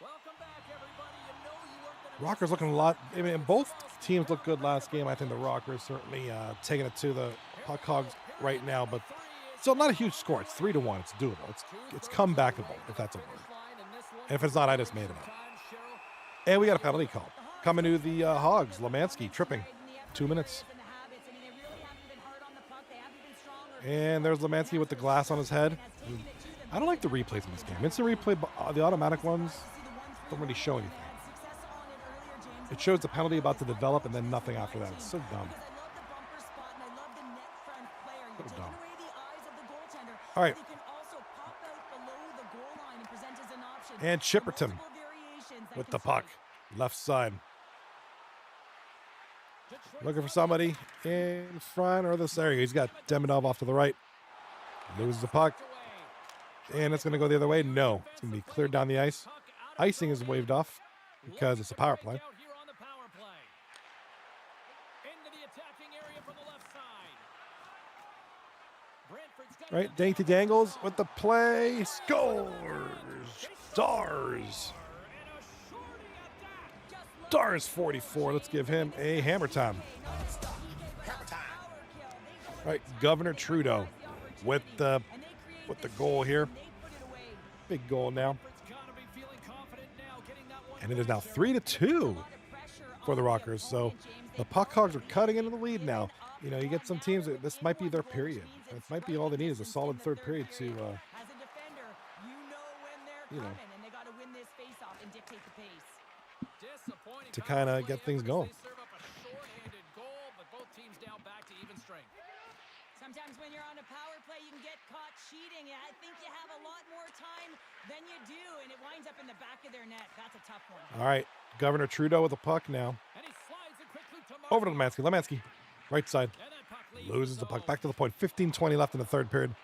Welcome back, everybody. You know you weren't the Rockers looking a lot. I mean, both teams look good last game. I think the Rockers certainly taking it to the Puck Hogs right now, but still not a huge score. It's 3-1. It's doable. It's comebackable, if that's a word. And if it's not, I just made it up. And we got a penalty call. The coming to the Hogs. Lemansky tripping. 2 minutes. And there's Lemansky with the glass on his head. I don't like the replays in this game. Instant replay, the automatic ones don't really show anything. It shows the penalty about to develop and then nothing after that. It's so dumb. So dumb. All right. And Chipperton with the puck. Left side. Looking for somebody in front or this area. He's got Demidov off to the right. Loses the puck. And it's going to go the other way. No. It's going to be cleared down the ice. Icing is waved off because it's a power play. Right, Dainty Dangles with the play. Scores! Stars! Stars 44. Let's give him a hammer time. Right, Governor Trudeau with the goal here. Big goal now. And it is now 3-2 for the Rockers. So the Puck Hogs are cutting into the lead now. You know, you get some teams that this might be their period. It might be all they need is a solid third period to, you know, to kind of get things going. Sometimes when you're on a power play, you can get caught cheating. I think you have a lot more time than you do, and it winds up in the back of their net. That's a tough one. All right, Governor Trudeau with the puck now. Over to Lemansky. Lemansky, right side. Loses the puck. Back to the point. 15-20 left in the third period.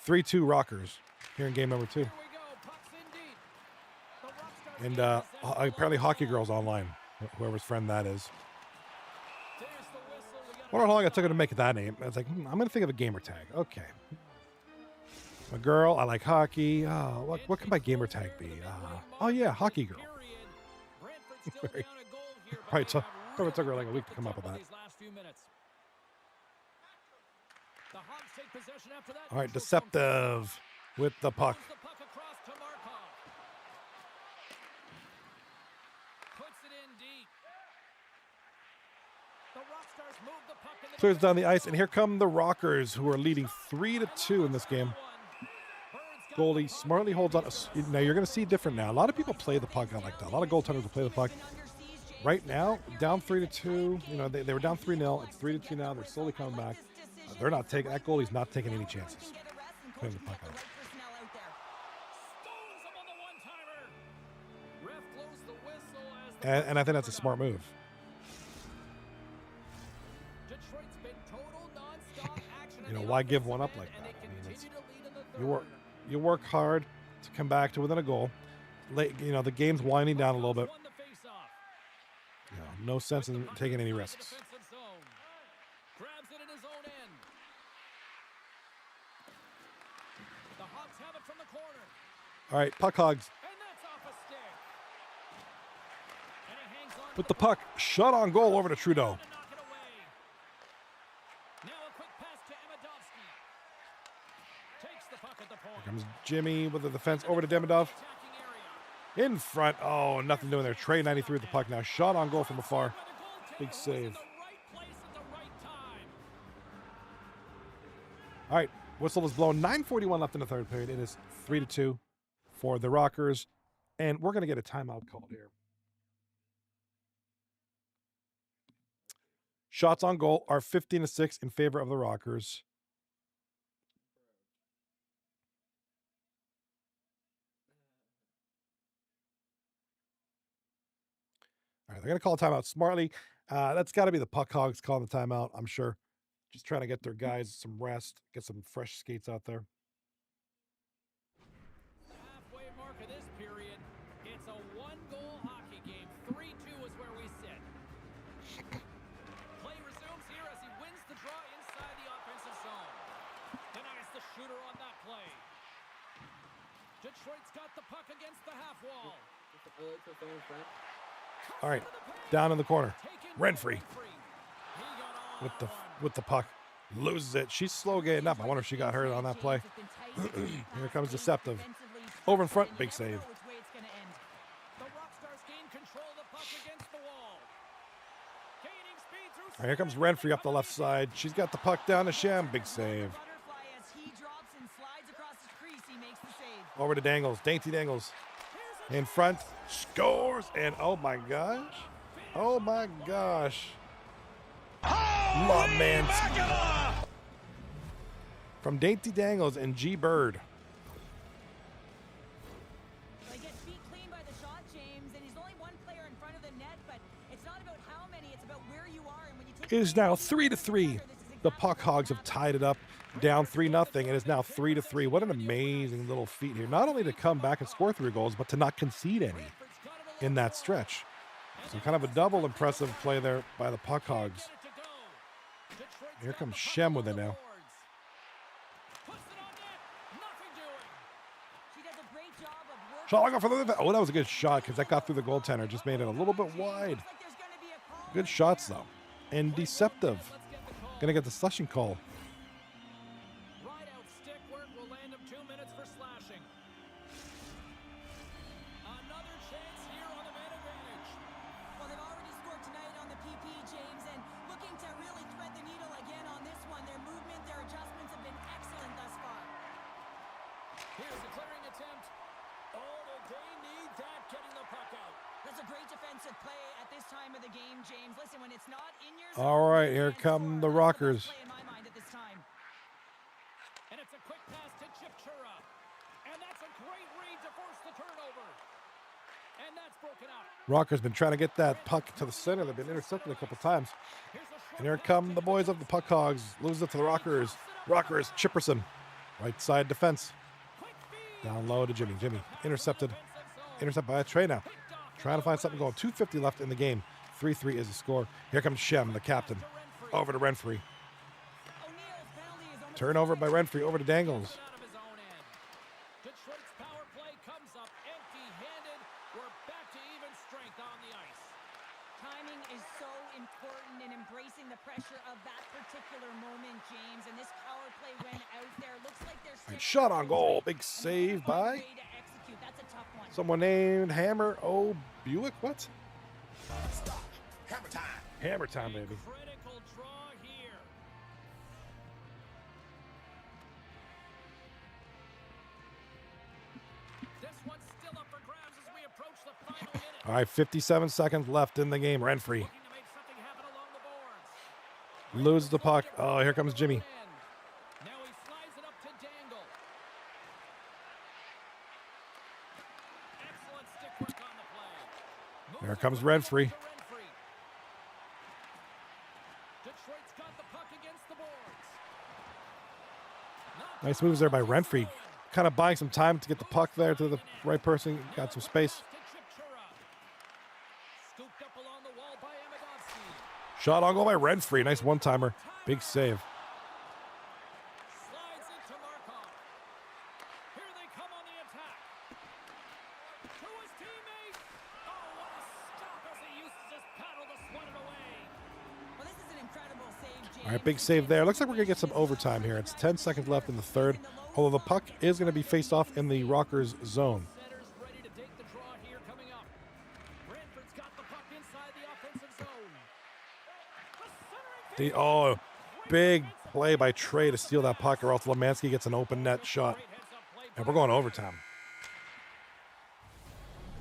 3-2 Rockers here in game number 2. And apparently Hockey Girl's online, whoever's friend that is. I wonder how long it took her to make that name. I was like, I'm going to think of a gamer tag. Okay. A girl, I like hockey. What could my gamer tag be? Oh, yeah, Hockey Girl. Right, so it took her like a week to come up with that. All right, Deceptive with the puck. Clears down the ice, and here come the Rockers, who are leading 3-2 in this game. Goalie smartly holds on. Now you're going to see different now. A lot of people play the puck out like that. A lot of goaltenders will play the puck. Right now, down 3-2. You know, they were down 3-0. It's 3-2 now. They're slowly coming back. They're not taking that goalie's not taking any chances. Playing the puck out. And I think that's a smart move. You know, why give one up like that? I mean, you work hard to come back to within a goal. You know, the game's winding down a little bit. You know, no sense in taking any risks. All right, Puck Hogs. With the puck, shot on goal over to Trudeau. Here comes Jimmy with the defense over to Demidov. In front. Oh, nothing doing there. Trey 93 with the puck now. Shot on goal from afar. Big save. All right. Whistle is blown. 9:41 left in the third period. It is 3-2 for the Rockers. And we're going to get a timeout called here. Shots on goal are 15-6 in favor of the Rockers. All right, they're going to call a timeout smartly. That's got to be the Puck Hogs calling the timeout, I'm sure. Just trying to get their guys some rest, get some fresh skates out there. Halfway mark of this period. It's a one-goal hockey game. 3-2 is where we sit. Play resumes here as he wins the draw inside the offensive zone. Denies the shooter on that play. Detroit's got the puck against the half wall. All right, down in the corner. Renfrey with the puck. Loses it. She's slow getting up. I wonder if she got hurt on that play. Here comes Deceptive. Over in front, big save. control the puck against the wall. Gaining speed through. All right, here comes Renfrey up the left side. She's got the puck down to Shem. Big save. Butterfly as he drops and slides across his crease, he makes the save. Over to Dangles. Dainty Dangles. In front. Scores. And oh my gosh. Oh my gosh. Holy man. mackerel! From Dainty Dangles and G Bird. They get beat clean by the shot, James, and he's only one player in front of the net, but it's not about how many, it's about where you are. And when you take It is now 3-3. The Puck Hogs have tied it up, down 3-0. It is now 3-3. What an amazing little feat here. Not only to come back and score 3 goals, but to not concede any in that stretch. So kind of a double impressive play there by the Puck Hogs. Here comes Shem with it now. She does a great job of working. Shot going for the. Oh, that was a good shot because that got through the goaltender. Just made it a little bit wide. Looks like there's gonna be a call. Good shots though, and deceptive. Gonna get the slashing call. Right out stick work will land him 2 minutes for slashing. Another chance here on the man advantage. Well, they've already scored tonight on the PP, James, and looking to really thread the needle again on this one. Their movement, their adjustments have been excellent thus far. Here's the clearing attempt. Oh, did they need that getting the puck out? That's a great defensive play at this time of the game, James. Listen, when it's not in your All zone, right, you here can't come score. the That's the best Rockers. play in my mind at this time. And it's a quick pass to Chipchura. And that's a great read to force the turnover. And that's broken up. Rockers been trying to get that puck to the center. They've been intercepted a couple times. Here's a short And here pass come to the boys of the Puck Hogs. Lose it to the Rockers. Rockers, Chipperson. Right side defense. quick feed. Down low to Jimmy. Jimmy intercepted. Defensive zone. Intercepted by a Trey now. Picked off. Trying to find something going. 2:50 left in the game. 3-3 is the score. Here comes Shem, the captain. Over to Renfrey. O'Neal's penalty is almost Turnover by Renfrey. Over to Dangles. Out of his own end. Detroit's power play comes up empty-handed. We're back to even strength on the ice. Timing is so important in embracing the pressure of that particular moment, James. And this power play went out there. Looks like there's And shot on goal. Big save by way to execute. That's a tough one. someone named Hammer O. Buick. What? Hammer time. Hammer time, baby. Critical draw here. This one's still up for grabs as we approach the final minute. All right, 57 seconds left in the game. Renfrey Looking to make something happen along the boards. loses the puck. Oh, here comes Jimmy. Now he slides it up to Dangle. Excellent stick work on the play. There Moves comes it quickly Renfrey. to Renfrey. Detroit's got the puck against the boards. Knocked Nice out moves there by across the Renfrey. zone. Kind of buying some time to get the puck there to the right person. Got some space. To Chipchura. Scooped up along the wall by Amidovsky. Shot on goal by Renfrey. Nice one-timer. Big save. Slides into Markov. Here they come on the attack. To his teammate. Oh, what a stop as he uses his paddle to swat it away. Well, this is an incredible save, James. All right, big save there. Looks like we're going to get some overtime here. It's 10 seconds left in the third. Although the puck is going to be faced off in the Rockers zone. Setters ready to take the draw here coming up. Brantford's got the puck inside the offensive zone. The centering Oh, big play by Trey to steal that puck, or else Lemansky gets an open net shot. great heads-up play And by we're going to overtime.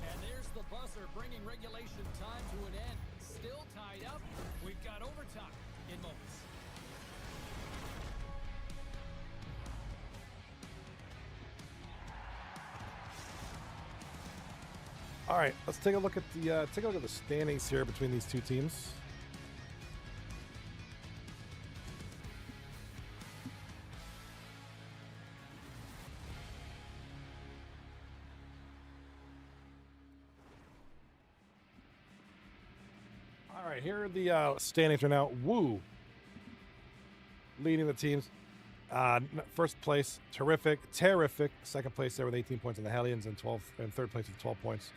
And there's the buzzer bringing regulation time to an end. Still tied up. We've got overtime in moments. All right, let's take a look at the standings here between these two teams. All right, here are the standings right now. Woo leading the teams. First place, terrific. Second place there with 18 points in the Hellions, and third place with 12 points.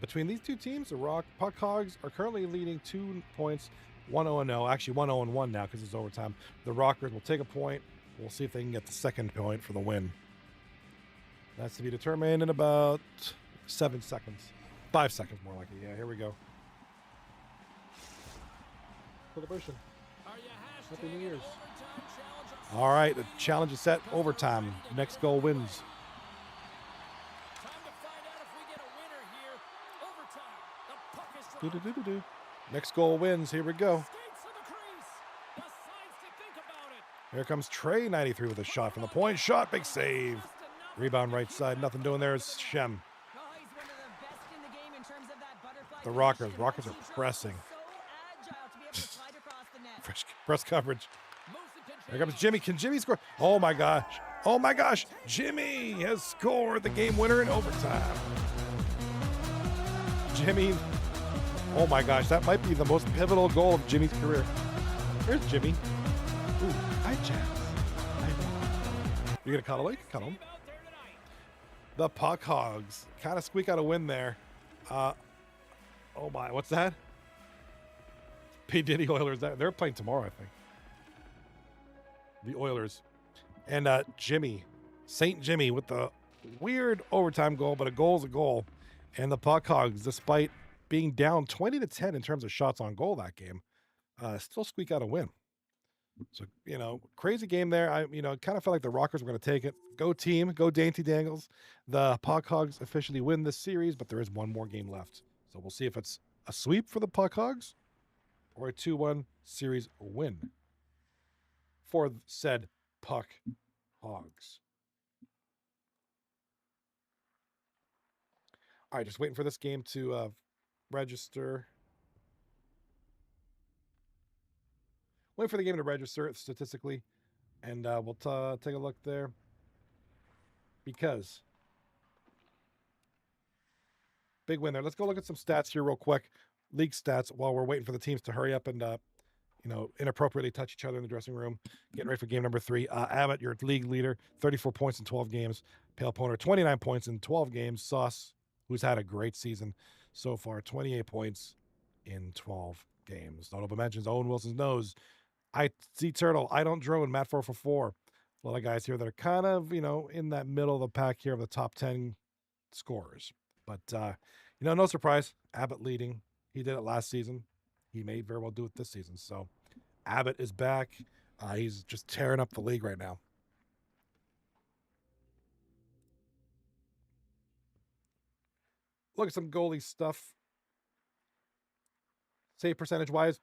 Between these two teams, the Puck Hogs are currently leading 2 points, 1-0-0. Actually, 1-0-1 now because it's overtime. The Rockers will take a point. We'll see if they can get the second point for the win. That's to be determined in about 7 seconds. 5 seconds more like it. Yeah, here we go. Celebration. Are you Happy New hashtagging Year's. overtime challenge on All right, the challenge is set. Overtime. Next goal wins. Time to find out if we get a winner here. Overtime. The puck is dropped. Do-do-do-do-do. Next goal wins. Here we go. Skates to the crease. The signs to think about it. Here comes Trey 93 with a shot from the point. Shot, big save. Just enough Rebound to right keep side. it Nothing doing there is Shem. Oh, he's one of the best in the game in terms of that butterfly The position. Rockers That are T-Jones pressing. is so agile to be able to slide across the net. Fresh press coverage. moves it to Here comes James. Jimmy. Can Jimmy score? Oh my gosh. Oh my gosh. Jimmy has scored the game winner in overtime. Jimmy. Oh my gosh. That might be the most pivotal goal of Jimmy's career. Here's Jimmy. Ooh, hi, Chance. You gonna cuddle? You can cuddle. Out there tonight. The Puck Hogs kind of squeak out a win there. Oh my, what's that? P. Diddy Oilers. They're playing tomorrow, I think. The Oilers. And Jimmy, St. Jimmy with the weird overtime goal, but a goal's a goal. And the Puck Hogs, despite being down 20-10 in terms of shots on goal that game, still squeak out a win. So, crazy game there. I kind of felt like the Rockers were going to take it. Go team, go Dainty Dangles. The Puck Hogs officially win this series, but there is one more game left. So we'll see if it's a sweep for the Puck Hogs or a 2-1 series win for said Puck Hogs. All right, just waiting for this game to register. Wait for the game to register statistically, and we'll take a look there. Because big win there. Let's go look at some stats here real quick. League stats while we're waiting for the teams to hurry up and inappropriately touch each other in the dressing room. Getting ready for game number 3. Abbott, your league leader, 34 points in 12 games. Pale Poner, 29 points in 12 games. Sauce, who's had a great season so far, 28 points in 12 games. Notable mentions: Owen Wilson's nose. I see Turtle. I don't drone. Matt 444. A lot of guys here that are kind of, in that middle of the pack here of the top 10 scorers. But, no surprise. Abbott leading. He did it last season. He may very well do it this season. So Abbott is back. He's just tearing up the league right now. Look at some goalie stuff. Save percentage wise,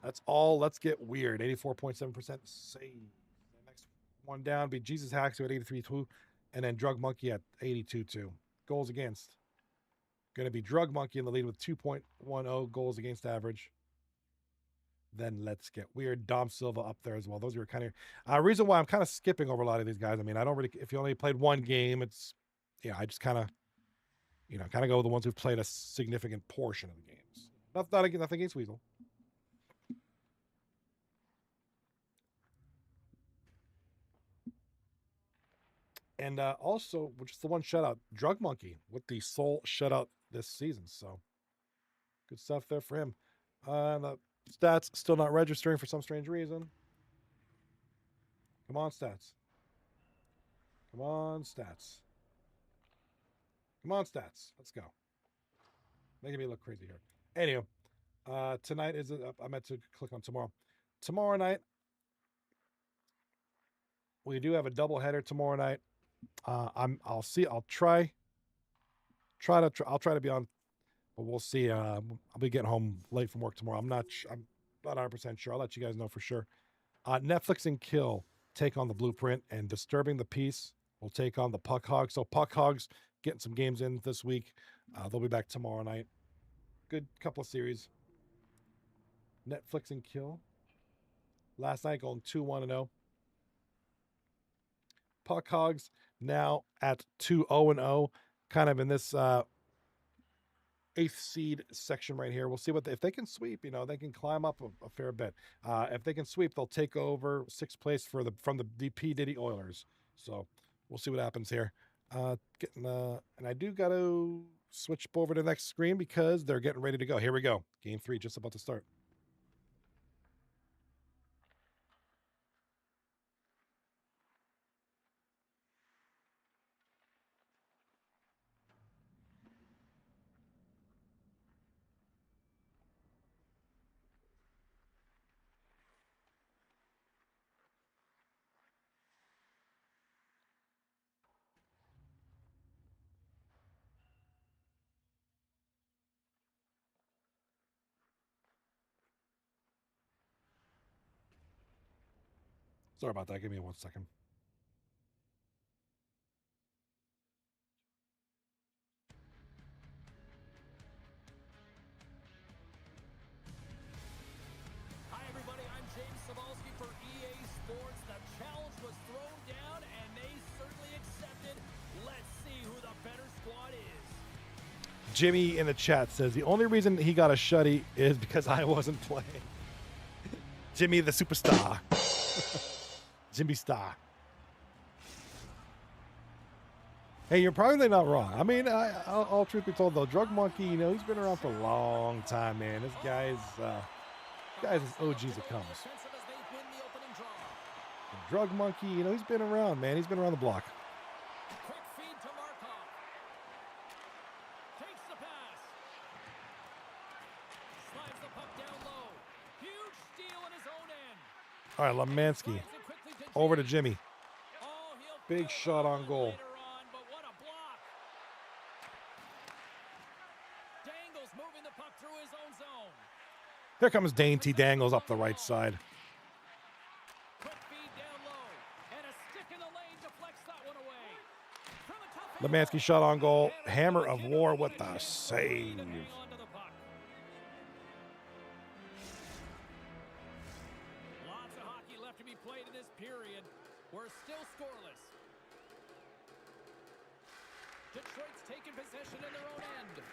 that's all. Let's get weird. 84.7% save. The next one down be Jesus Hacks at 83.2, and then Drug Monkey at 82.2. Goals against. Going to be Drug Monkey in the lead with 2.10 goals against average. Then let's get weird. Dom Silva up there as well. Those are kind of reason why I'm kind of skipping over a lot of these guys. I mean, I don't really. If you only played one game, it's I just kind of go with the ones who've played a significant portion of the games. Nothing against Weasel. And also, which is the one shutout, Drug Monkey with the sole shutout this season. So good stuff there for him. The stats still not registering for some strange reason. Come on, stats. Come on, stats. Come on, stats. Let's go. Making me look crazy here. Anyway, tonight is I meant to click on tomorrow. Tomorrow night, we do have a double header tomorrow night. I'll try to be on, but we'll see. I'll be getting home late from work tomorrow. I'm not 100% sure. I'll let you guys know for sure. Netflix and Kill take on the Blueprint, and Disturbing the Peace will take on the Puck Hogs. So Puck Hogs getting some games in this week. They'll be back tomorrow night. Good couple of series. Netflix and Kill. Last night going 2-1-0. Puck Hogs now at 2-0-0, kind of in this 8th seed section right here. We'll see if they can sweep. They can climb up a fair bit. If they can sweep, they'll take over 6th place from the P. Diddy Oilers. So we'll see what happens here. And I do got to switch over to the next screen because they're getting ready to go. Here we go. Game 3 just about to start. Sorry about that. Give me 1 second. Hi, everybody. I'm James Sabalski for EA Sports. The challenge was thrown down, and they certainly accepted. Let's see who the better squad is. Jimmy in the chat says the only reason he got a shutty is because I wasn't playing. Jimmy the superstar. Jimmy Star. Hey, you're probably not wrong. I mean, all truth be told, though, Drug Monkey, you know, he's been around for a long time, man. This guy's as OG as it comes. Defensive as they win the opening draw. Drug Monkey, you know, he's been around, man. He's been around the block. Quick feed to Markov. Takes the pass. Slides the puck down low. Huge steal in his own end. All right, Lemansky Slides it quickly to over to Jimmy. Jimmy. Oh, he'll Big feel shot on it goal. later on, but what a block. Dangles moving the puck through his own zone. Here comes Dainty Dangles up the right side. Quick feed down low. And a stick in the lane deflects that one away. From a tough Lemansky angle. shot on goal. Hammer of War with the save. To hang on to the puck. Lots of hockey left to be played in this period. We're still scoreless. Detroit's taking possession in their own end.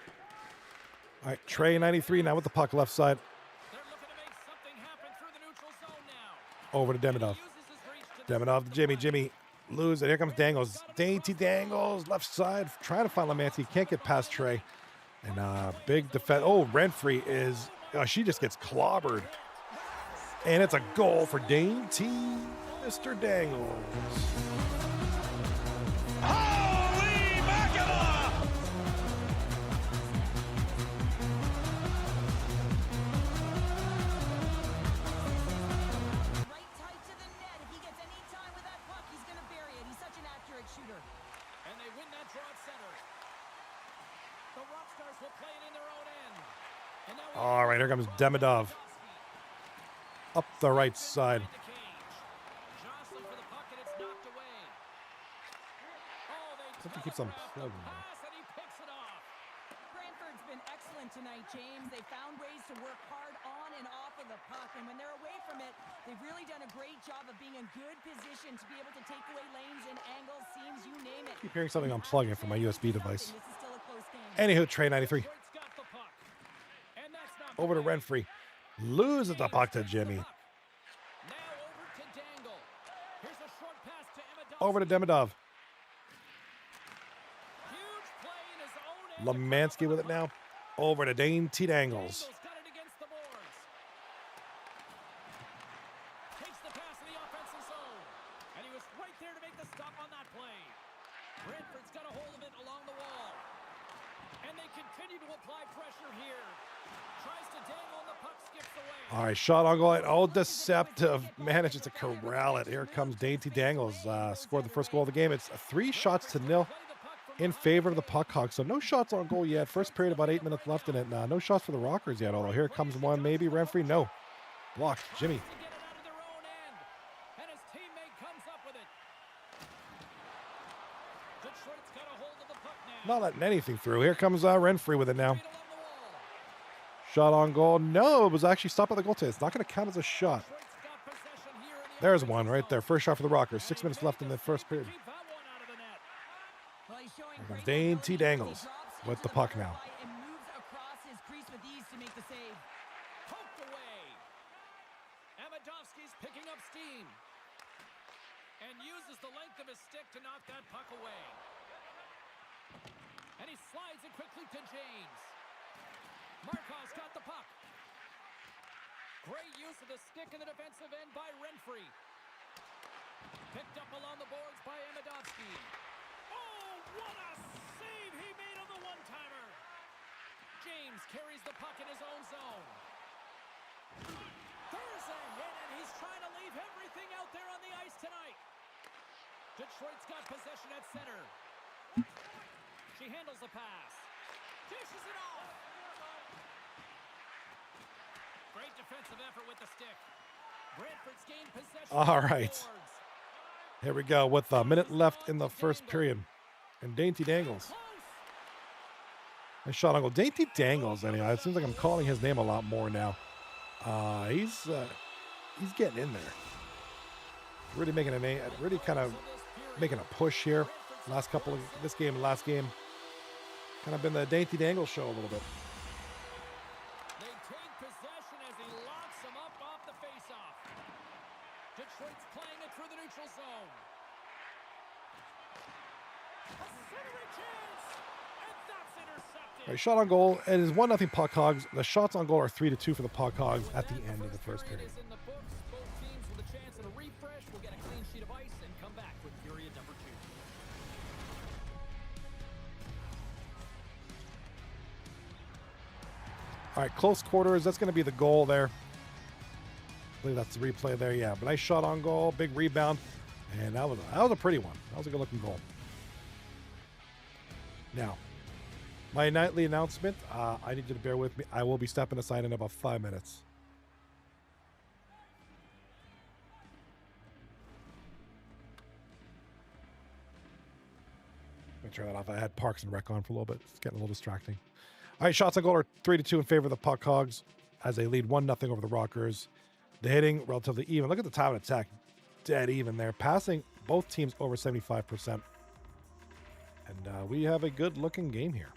All right, Trey 93 now with the puck left side. They're looking to make something happen through the neutral zone now. Over to Demidov. Uses his reach to Demidov to Jimmy. Jimmy lose it. Here comes Dangles. Dainty Dangles left side. Trying to find Lemansky. Can't get past Trey. And big defense. Oh, Renfrey is. She just gets clobbered. And it's a goal for Dainty Mr. Dangles. Holy mackerel! Right tight to the net. If he gets any time with that puck, he's going to bury it. He's such an accurate shooter. And they win that draw at center. The Rockstars will play it in their own end. And now All right, here comes Demidov. Up the right side. Jostling for the puck and it's knocked away. Oh, they Something keeps on telegraphed the plugging there. pass and he picks it off. Brantford's been excellent tonight, James. They found ways to work hard on and off of the puck, and when they're away from it, they've really done a great job of being in good position to be able to take away lanes and angles, seams, you name it. Keep hearing something unplugging from my USB device. This is still a close game. Anywho, Trey 93. Detroit's got the puck. And that's not Over to Renfrey. Loses the puck to Jimmy. Now over to Dangle. Here's a short pass to Emma Over to Demidov. Huge play in his own end. Lemansky with it now. Over to Dainty Dangles. Dangles got it against the boards. Takes the pass in the offensive zone. And he was right there to make the stop on that play. Brentford's got a hold of it along the wall. And they continue to apply pressure here. Tries to dangle and the puck skips away. All right, shot on goal. Oh, deceptive. Manages to corral it. Here comes Dainty Dangles. Scored the first goal of the game. It's 3 shots to 0 in favor of the puck Hogs. So no shots on goal yet. First period, about 8 minutes left in it. No shots for the Rockers yet. Although here comes one, maybe Renfrey. No. Blocked. Jimmy. To get it out of their own end. And his teammate comes up with it. Detroit's got a hold of the puck now. Not letting anything through. Here comes Renfrey with it now. Right along the wall. Shot on goal. No, it was actually stopped by the goaltender. It's not going to count as a shot. Detroit's got possession here in the There's offensive one right zone. there. First shot for the Rockers. 6 minutes left in the first period. Keep that one out of the net. Well, he's showing Here comes great Dainty mobility. He Dangles drops with into the puck now. butterfly and moves across his crease with ease to make the save. Poked away. Amadovsky's picking up steam. And uses the length of his stick to knock that puck away. And he slides it quickly to James. Markov's got the puck. Great use of the stick in the defensive end by Renfrey. Picked up along the boards by Amadovsky. Oh, what a save he made on the one-timer. James carries the puck in his own zone. There's a hit, and he's trying to leave everything out there on the ice tonight. Detroit's got possession at center. She handles the pass. Dishes it off. Great defensive effort with the stick. Brantford's gained possession All of the right. boards. Here we go with a minute left in the first period. And Dainty Dangles. Close. Nice shot on goal. Dainty Dangles, anyhow. It seems like I'm calling his name a lot more now. He's getting in there. Really making a name, really kind of making a push here. Last couple of this game and last game. Kind of been the Dainty Dangles show a little bit. They take possession as he locks him up off the faceoff. Detroit's playing it through the neutral zone. A centering chance, and that's intercepted. All right, shot on goal. It is 1-0 Puck Hogs. The shots on goal are 3-2 for the Puck Hogs at the end of the first period. Is in the books. Both teams with a chance at a refresh will get a clean sheet of ice and come back with period number 2. All right, close quarters. That's going to be the goal there. I believe that's the replay there. Yeah, but nice shot on goal, big rebound, and that was a pretty one. That was a good-looking goal. Now, my nightly announcement. I need you to bear with me. I will be stepping aside in about 5 minutes. I'm gonna turn that off. I had Parks and Rec on for a little bit. It's getting a little distracting. All right, shots on goal are 3-2 in favor of the Puck Hogs as they lead 1-0 over the Rockers. The hitting relatively even. Look at the time of attack, dead even there. Passing both teams over 75%, and we have a good-looking game here.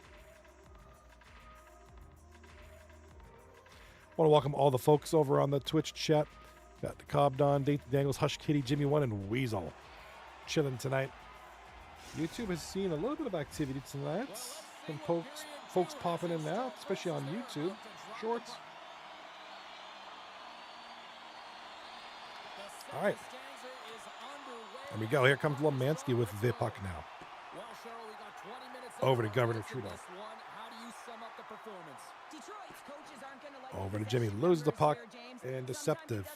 Want to welcome all the folks over on the Twitch chat. Got the Cobb Don, Dainty Dangles, Hush Kitty, Jimmy One, and Weasel chilling tonight. YouTube has seen a little bit of activity tonight. Some folks popping in now, especially on YouTube Shorts. All right. There we go. Here comes Lemansky with the puck now. Over to Governor Trudeau. Over to Jimmy. Loses the puck. And Deceptive.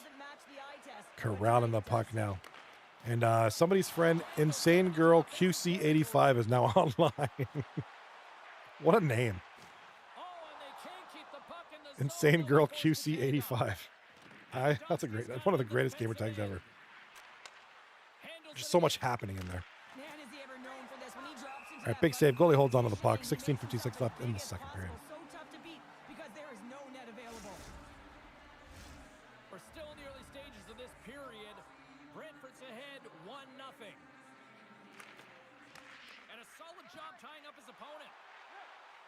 Corralling the puck now. And somebody's friend, Insane Girl QC85, is now online. What a name. Insane Girl QC85. That's one of the greatest gamer tags ever. Just so much happening in there. All right, big save. Goalie holds on to the puck. 16:56 left in the second period. We're still in the early stages of this period. Brantford's ahead 1-0. And a solid job tying up his opponent.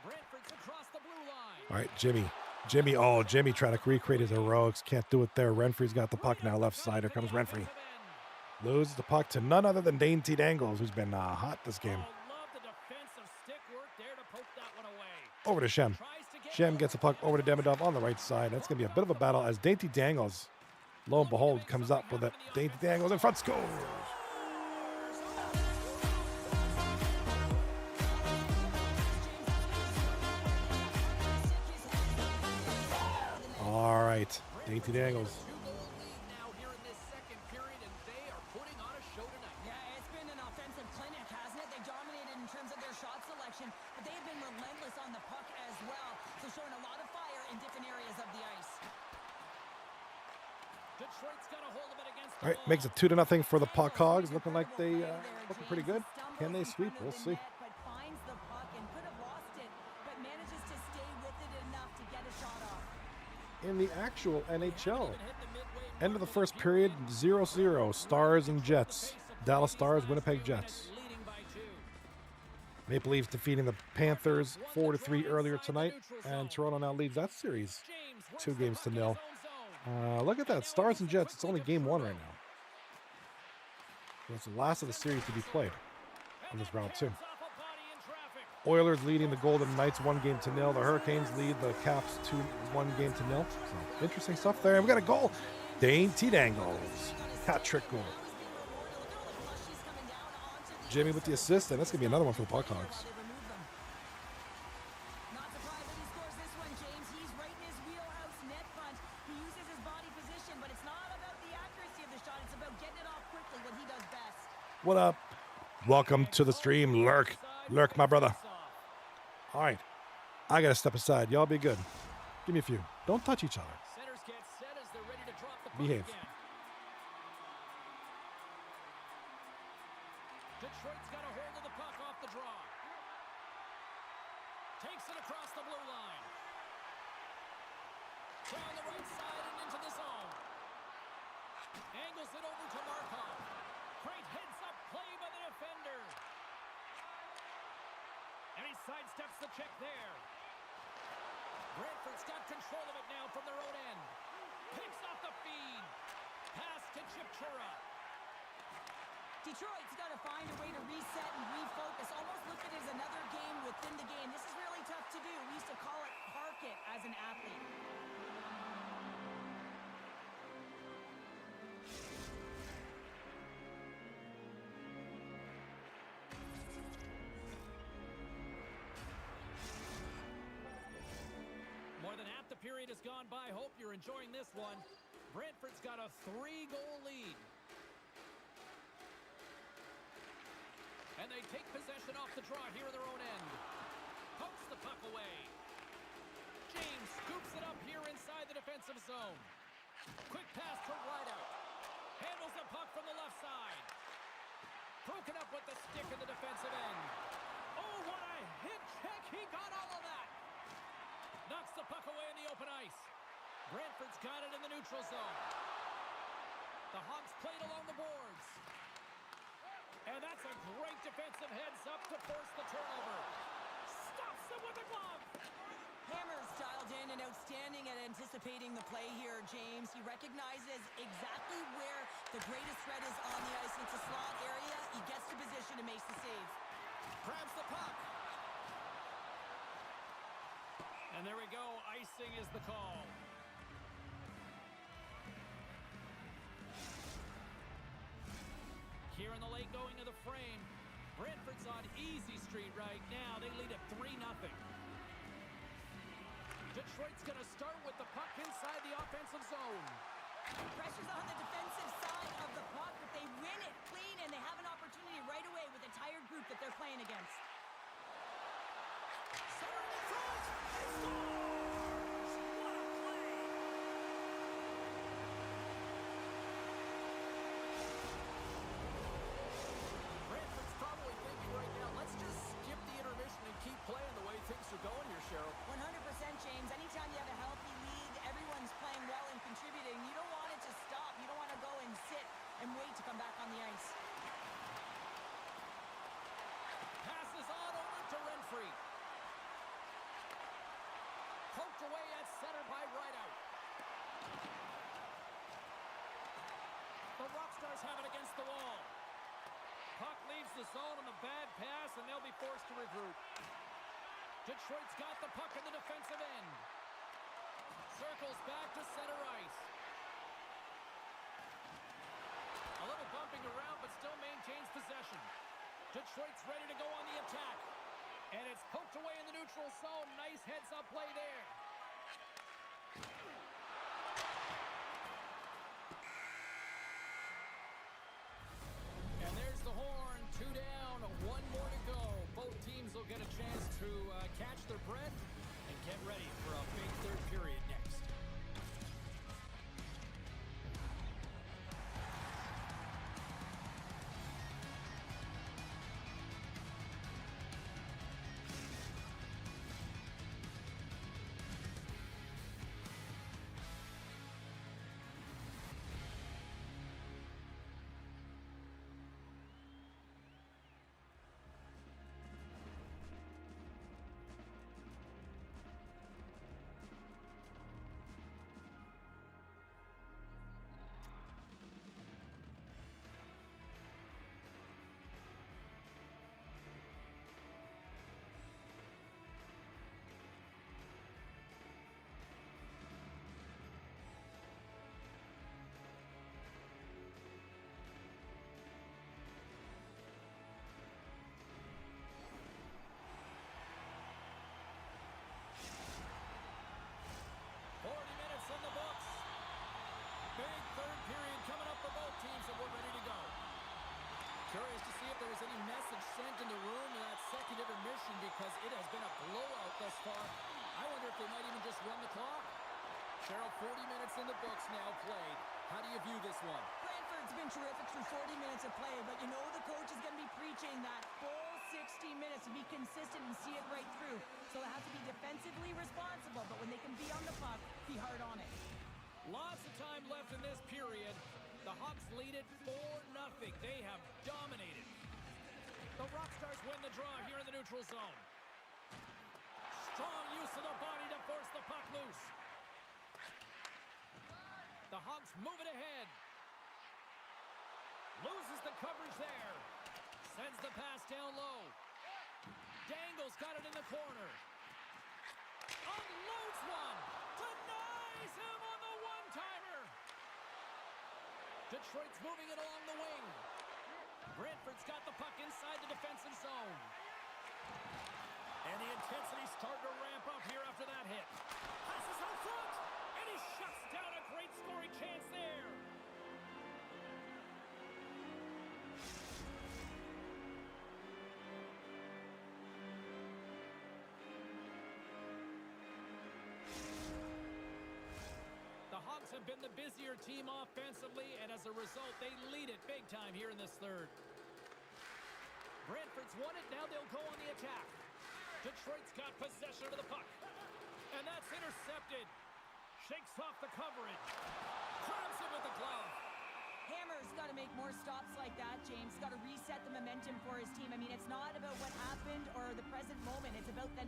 Brantford's across the blue line. All right, Jimmy. Jimmy trying to recreate his heroics. Can't do it there. Renfree's got the puck now. Left side. Here comes Renfree. Loses the puck to none other than Dainty Dangles, who's been hot this game. Over to Shem. Shem gets the puck over to Demidov on the right side. That's going to be a bit of a battle as Dainty Dangles, lo and behold, comes up with it. Dainty Dangles in front, scores. All right, Dainty Dangles. All right, makes it 2-0 for the Puck Hogs. Looking like they looking pretty good. Can they sweep? We'll see. In the actual NHL, end of the first period, 0-0. Stars and Jets. Dallas Stars, Winnipeg Jets. Maple Leafs defeating the Panthers 4-3 earlier tonight, and Toronto now leads that series 2-0. Look at that, Stars and Jets. It's only game 1 right now. It's the last of the series to be played in this round 2. Oilers leading the Golden Knights 1-0. The Hurricanes lead the Caps 1-0. So interesting stuff there. And we got a goal. Dainty Dangles. Hat-trick goal. Jimmy with the assist, and that's going to be another one for the Puck Hogs. What up? Welcome to the stream, Lurk. Lurk, my brother. All right. I got to step aside. Y'all be good. Give me a few. Don't touch each other. Behave. Down the right side and into the zone. Angles it over to Markov. Great heads-up play by the defender. And he sidesteps the check there. Brantford's got control of it now from their own end. Picks off the feed. Pass to Chipchura. Detroit's got to find a way to reset and refocus. Almost look at it as another game within the game. This is really tough to do. We used to call it park it as an athlete. More than half the period has gone by. Hope you're enjoying this one. Brantford's got a 3-goal lead. And they take possession off the draw here in their own end. Pokes the puck away. James scoops it up here inside the defensive zone. Quick pass to Rideout. Handles the puck from the left side. Broken up with the stick in the defensive end. Oh, what a hit check. He got all of that. Knocks the puck away in the open ice. Brantford's got it in the neutral zone. The Hogs played along the boards. And that's a great defensive heads-up to force the turnover. Stops them with a glove. Hammer's dialed in and outstanding at anticipating the play here, James. He recognizes exactly where the greatest threat is on the ice. It's a slot area. He gets to position and makes the save. Grabs the puck. And there we go. Icing is the call. Here in the late going of the frame. Brantford's on easy street right now. They lead at 3-0. Detroit's going to start with the puck inside the offensive zone. Pressure's on the defensive side of the puck, but they win it clean, and they have an opportunity right away with a tired group that they're playing against. Center in front! He scores! What a play! Brantford's probably thinking right now, let's just skip the intermission and keep playing the way things are going here, Cheryl. 100%, James. Anytime you have a healthy league, everyone's playing well and contributing. You don't want it to stop. You don't want to go and sit and wait to come back on the ice. Passes on over to Renfrey. Poked away at center by Rideout. The Rockstars have it against the wall. Puck leaves the zone on the bad pass, and they'll be forced to regroup. Detroit's got the puck in the defensive end. Circles back to center ice. A little bumping around, but still maintains possession. Detroit's ready to go on the attack. And it's poked away in the neutral zone. Nice heads-up play there. And there's the horn. 2 down, 1 more to go. Both teams will get a chance to catch their breath and get ready for a big third period next. In the books. Big third period coming up for both teams, and we're ready to go. Curious to see if there was any message sent in the room in that second intermission, because it has been a blowout thus far. I wonder if they might even just run the clock. Cheryl, 40 minutes in the books now played. How do you view this one? Brantford's been terrific through 40 minutes of play, but you know the coach is going to be preaching that full 60 minutes to be consistent and see it right through. So they have to be defensively responsible, but when they can be on the puck, be hard on it. lead it 4-0. They have dominated. The Rockstars win the draw here in the neutral zone. Strong use of the body to force the puck loose. The Hogs move it ahead. Loses the coverage there. Sends the pass down low. Dangle's got it in the corner. Unloads one. Denies him on the one-timer. Detroit's moving it along the wing. Brantford's got the puck inside the defensive zone. And the intensity's starting to ramp up here after that hit. Passes out front, and he shuts down a great scoring chance there. The Hogs have been the busier team offensively, and as a result, they lead it big time here in this third. Brantford's won it, now they'll go on the attack. Detroit's got possession of the puck. And that's intercepted. Shakes off the coverage. Grabs it with the glove. Hammer's got to make more stops like that, James. Got to reset the momentum for his team. I mean, it's not about what happened or the present moment. It's about the...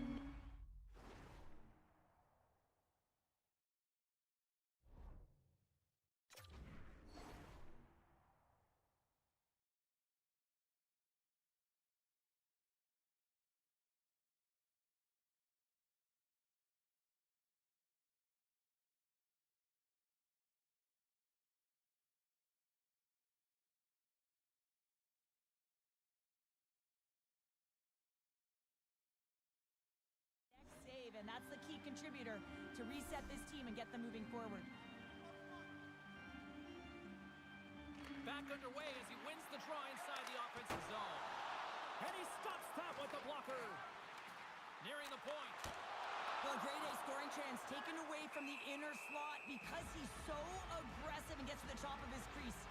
save, and that's the key contributor to reset this team and get them moving forward. Back underway as he wins the draw inside the offensive zone. And he stops that with the blocker. Nearing the point. Well, a grade A scoring chance taken away from the inner slot because he's so aggressive and gets to the top of his crease.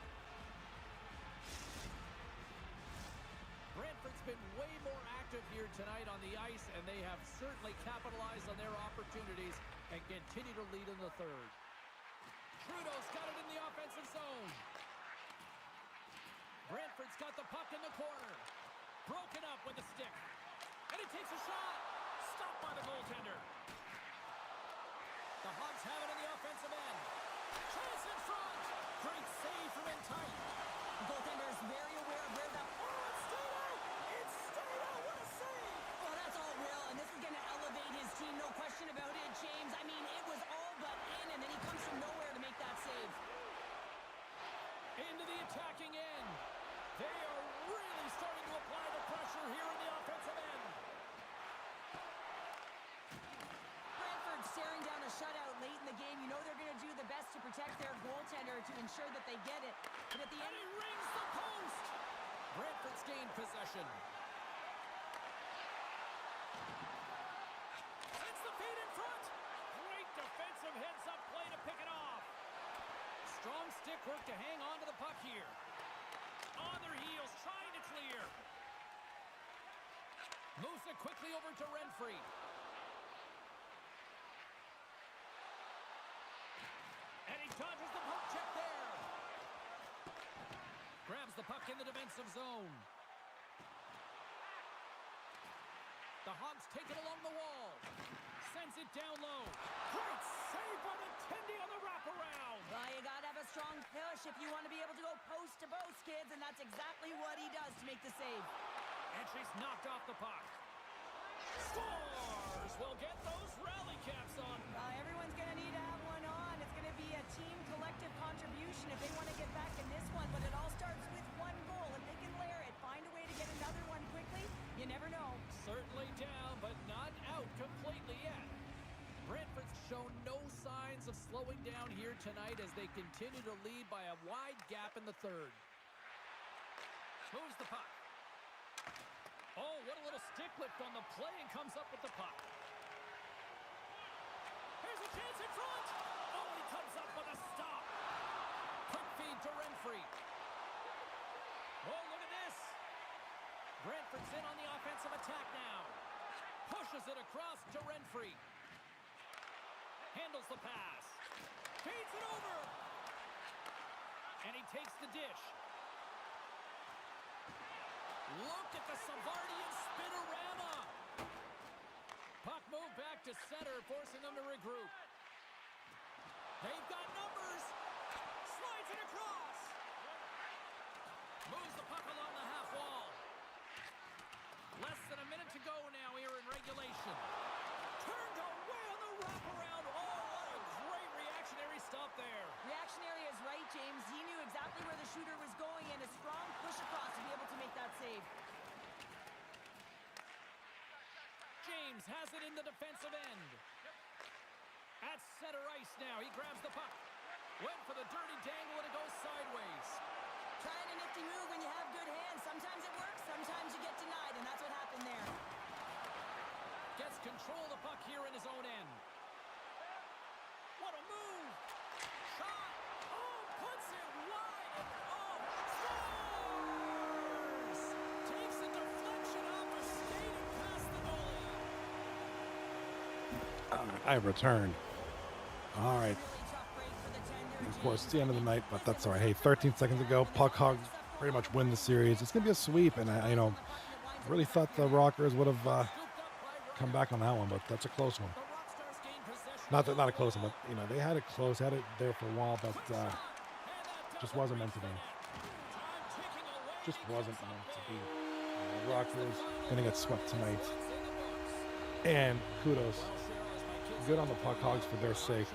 Brantford's been way more active here tonight on the ice, and they have certainly capitalized on their opportunities and continue to lead in the third. Trudeau's got it in the offensive zone. Brantford's got the puck in the corner. Broken up with the stick. And he takes a shot. Stopped by the goaltender. The Hogs have it in the offensive end. Chance in front. Great save from in tight. The goaltender is very aware of where that... No question about it, James. I mean, it was all but in, and then he comes from nowhere to make that save. Into the attacking end. They are really starting to apply the pressure here in the offensive end. Brantford staring down a shutout late in the game. You know they're going to do the best to protect their goaltender to ensure that they get it. But at the end... And he rings the post! Brantford's gained possession. Heads-up play to pick it off. Strong stick work to hang on to the puck here. On their heels, trying to clear. Moves it quickly over to Renfrey. And he dodges the poke check there. Grabs the puck in the defensive zone. The Hogs take it along the wall. Sends it down low. Great save by the Tendy on the wraparound. Well, you got to have a strong push if you want to be able to go post to post, kids, and that's exactly what he does to make the save. And she's knocked off the puck. Scores! We'll get those rally caps on. Everyone's going to need to have one on. It's going to be a team collective contribution if they want to get back in this one, but it all starts with one goal. If they can layer it, find a way to get another one quickly, you never know. Certainly down, but not out completely yet. Brantford's shown no signs of slowing down here tonight as they continue to lead by a wide gap in the third. Moves the puck. Oh, what a little stick lift on the play, and comes up with the puck. Here's a chance in front. Oh, he comes up with a stop. Quick feed to Renfrey. Oh, look at this. Brantford's in on the offensive attack now. Pushes it across to Renfrey. Handles the pass. Feeds it over. And he takes the dish. Look at the Savardian spinorama. Puck moved back to center, forcing them to regroup. They've got numbers. Slides it across. Moves the puck along the half wall. Less than a minute to go now here in regulation. Turned away on the wraparound. Oh, what a great reactionary stop there. Reactionary is right, James. He knew exactly where the shooter was going and a strong push across to be able to make that save. James has it in the defensive end. At center ice now. He grabs the puck. Went for the dirty dangle and it goes sideways. Trying a nifty move when you have good hands. Sometimes it works, sometimes you get denied, and that's what happened there. Gets control of the puck here in his own end. What a move! Shot! Oh, puts it wide and oh, scores! Takes a deflection off a skate and past the goalie. I returned. All right. Of course, it's the end of the night, but that's all right. Hey, 13 seconds ago, Puck Hogs pretty much win the series. It's going to be a sweep, and I really thought the Rockers would have come back on that one, but that's a close one. Not a close one, but, they had it close, had it there for a while, but just wasn't meant to be. Just wasn't meant to be. The Rockers going to get swept tonight. And kudos. Good on the Puck Hogs for their sake.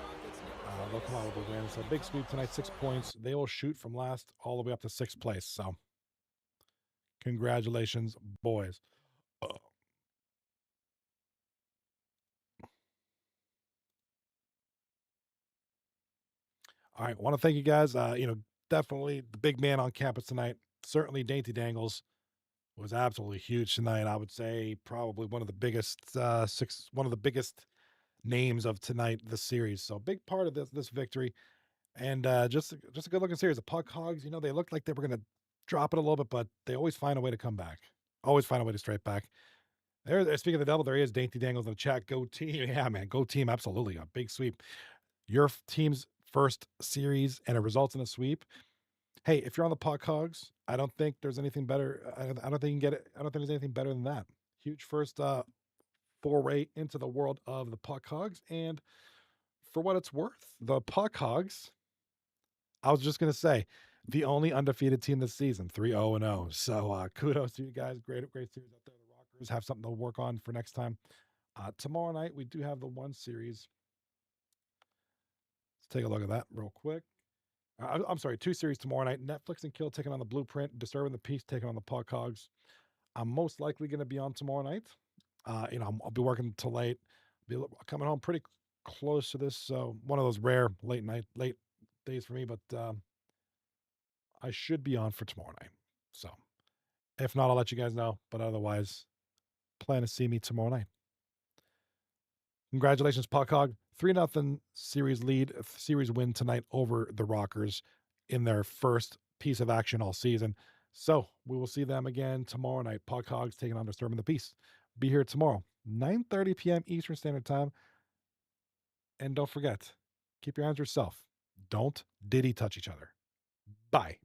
They'll come out with a win. So big sweep tonight, 6 points. They will shoot from last all the way up to 6th place. So congratulations, boys. All right, want to thank you guys. Definitely the big man on campus tonight. Certainly Dainty Dangles was absolutely huge tonight. I would say probably one of the biggest names of tonight, this series. So big part of this victory. And just a good looking series. The Puck Hogs, they looked like they were going to drop it a little bit, but they always find a way to come back. Always find a way to straight back. Speaking of the devil, there he is, Dainty Dangles in the chat. Go team. Yeah, man. Go team. Absolutely. A big sweep. Your team's first series and it results in a sweep. Hey, if you're on the Puck Hogs, I don't think there's anything better. I don't think you can get it. I don't think there's anything better than that. Huge first foray into the world of the Puck Hogs. And for what it's worth, the Puck Hogs, I was just going to say, the only undefeated team this season, 3-0-0. So kudos to you guys. Great series out there. The Rockers have something to work on for next time. Tomorrow night, we do have the one series. Let's take a look at that real quick. I'm sorry, 2 series tomorrow night. Netflix and Kill taking on the Blueprint. Disturbing the Peace taking on the Puck Hogs. I'm most likely going to be on tomorrow night. I'll be working till late. Be coming home pretty close to this. So one of those rare late days for me, but I should be on for tomorrow night. So if not, I'll let you guys know. But otherwise, plan to see me tomorrow night. Congratulations, Puck Hog. 3-0 series win tonight over the Rockers in their first piece of action all season. So we will see them again tomorrow night. Puck Hogs taking on Disturbing the Peace. Be here tomorrow, 9:30 p.m. Eastern Standard Time. And don't forget, keep your hands to yourself. Don't diddy touch each other. Bye.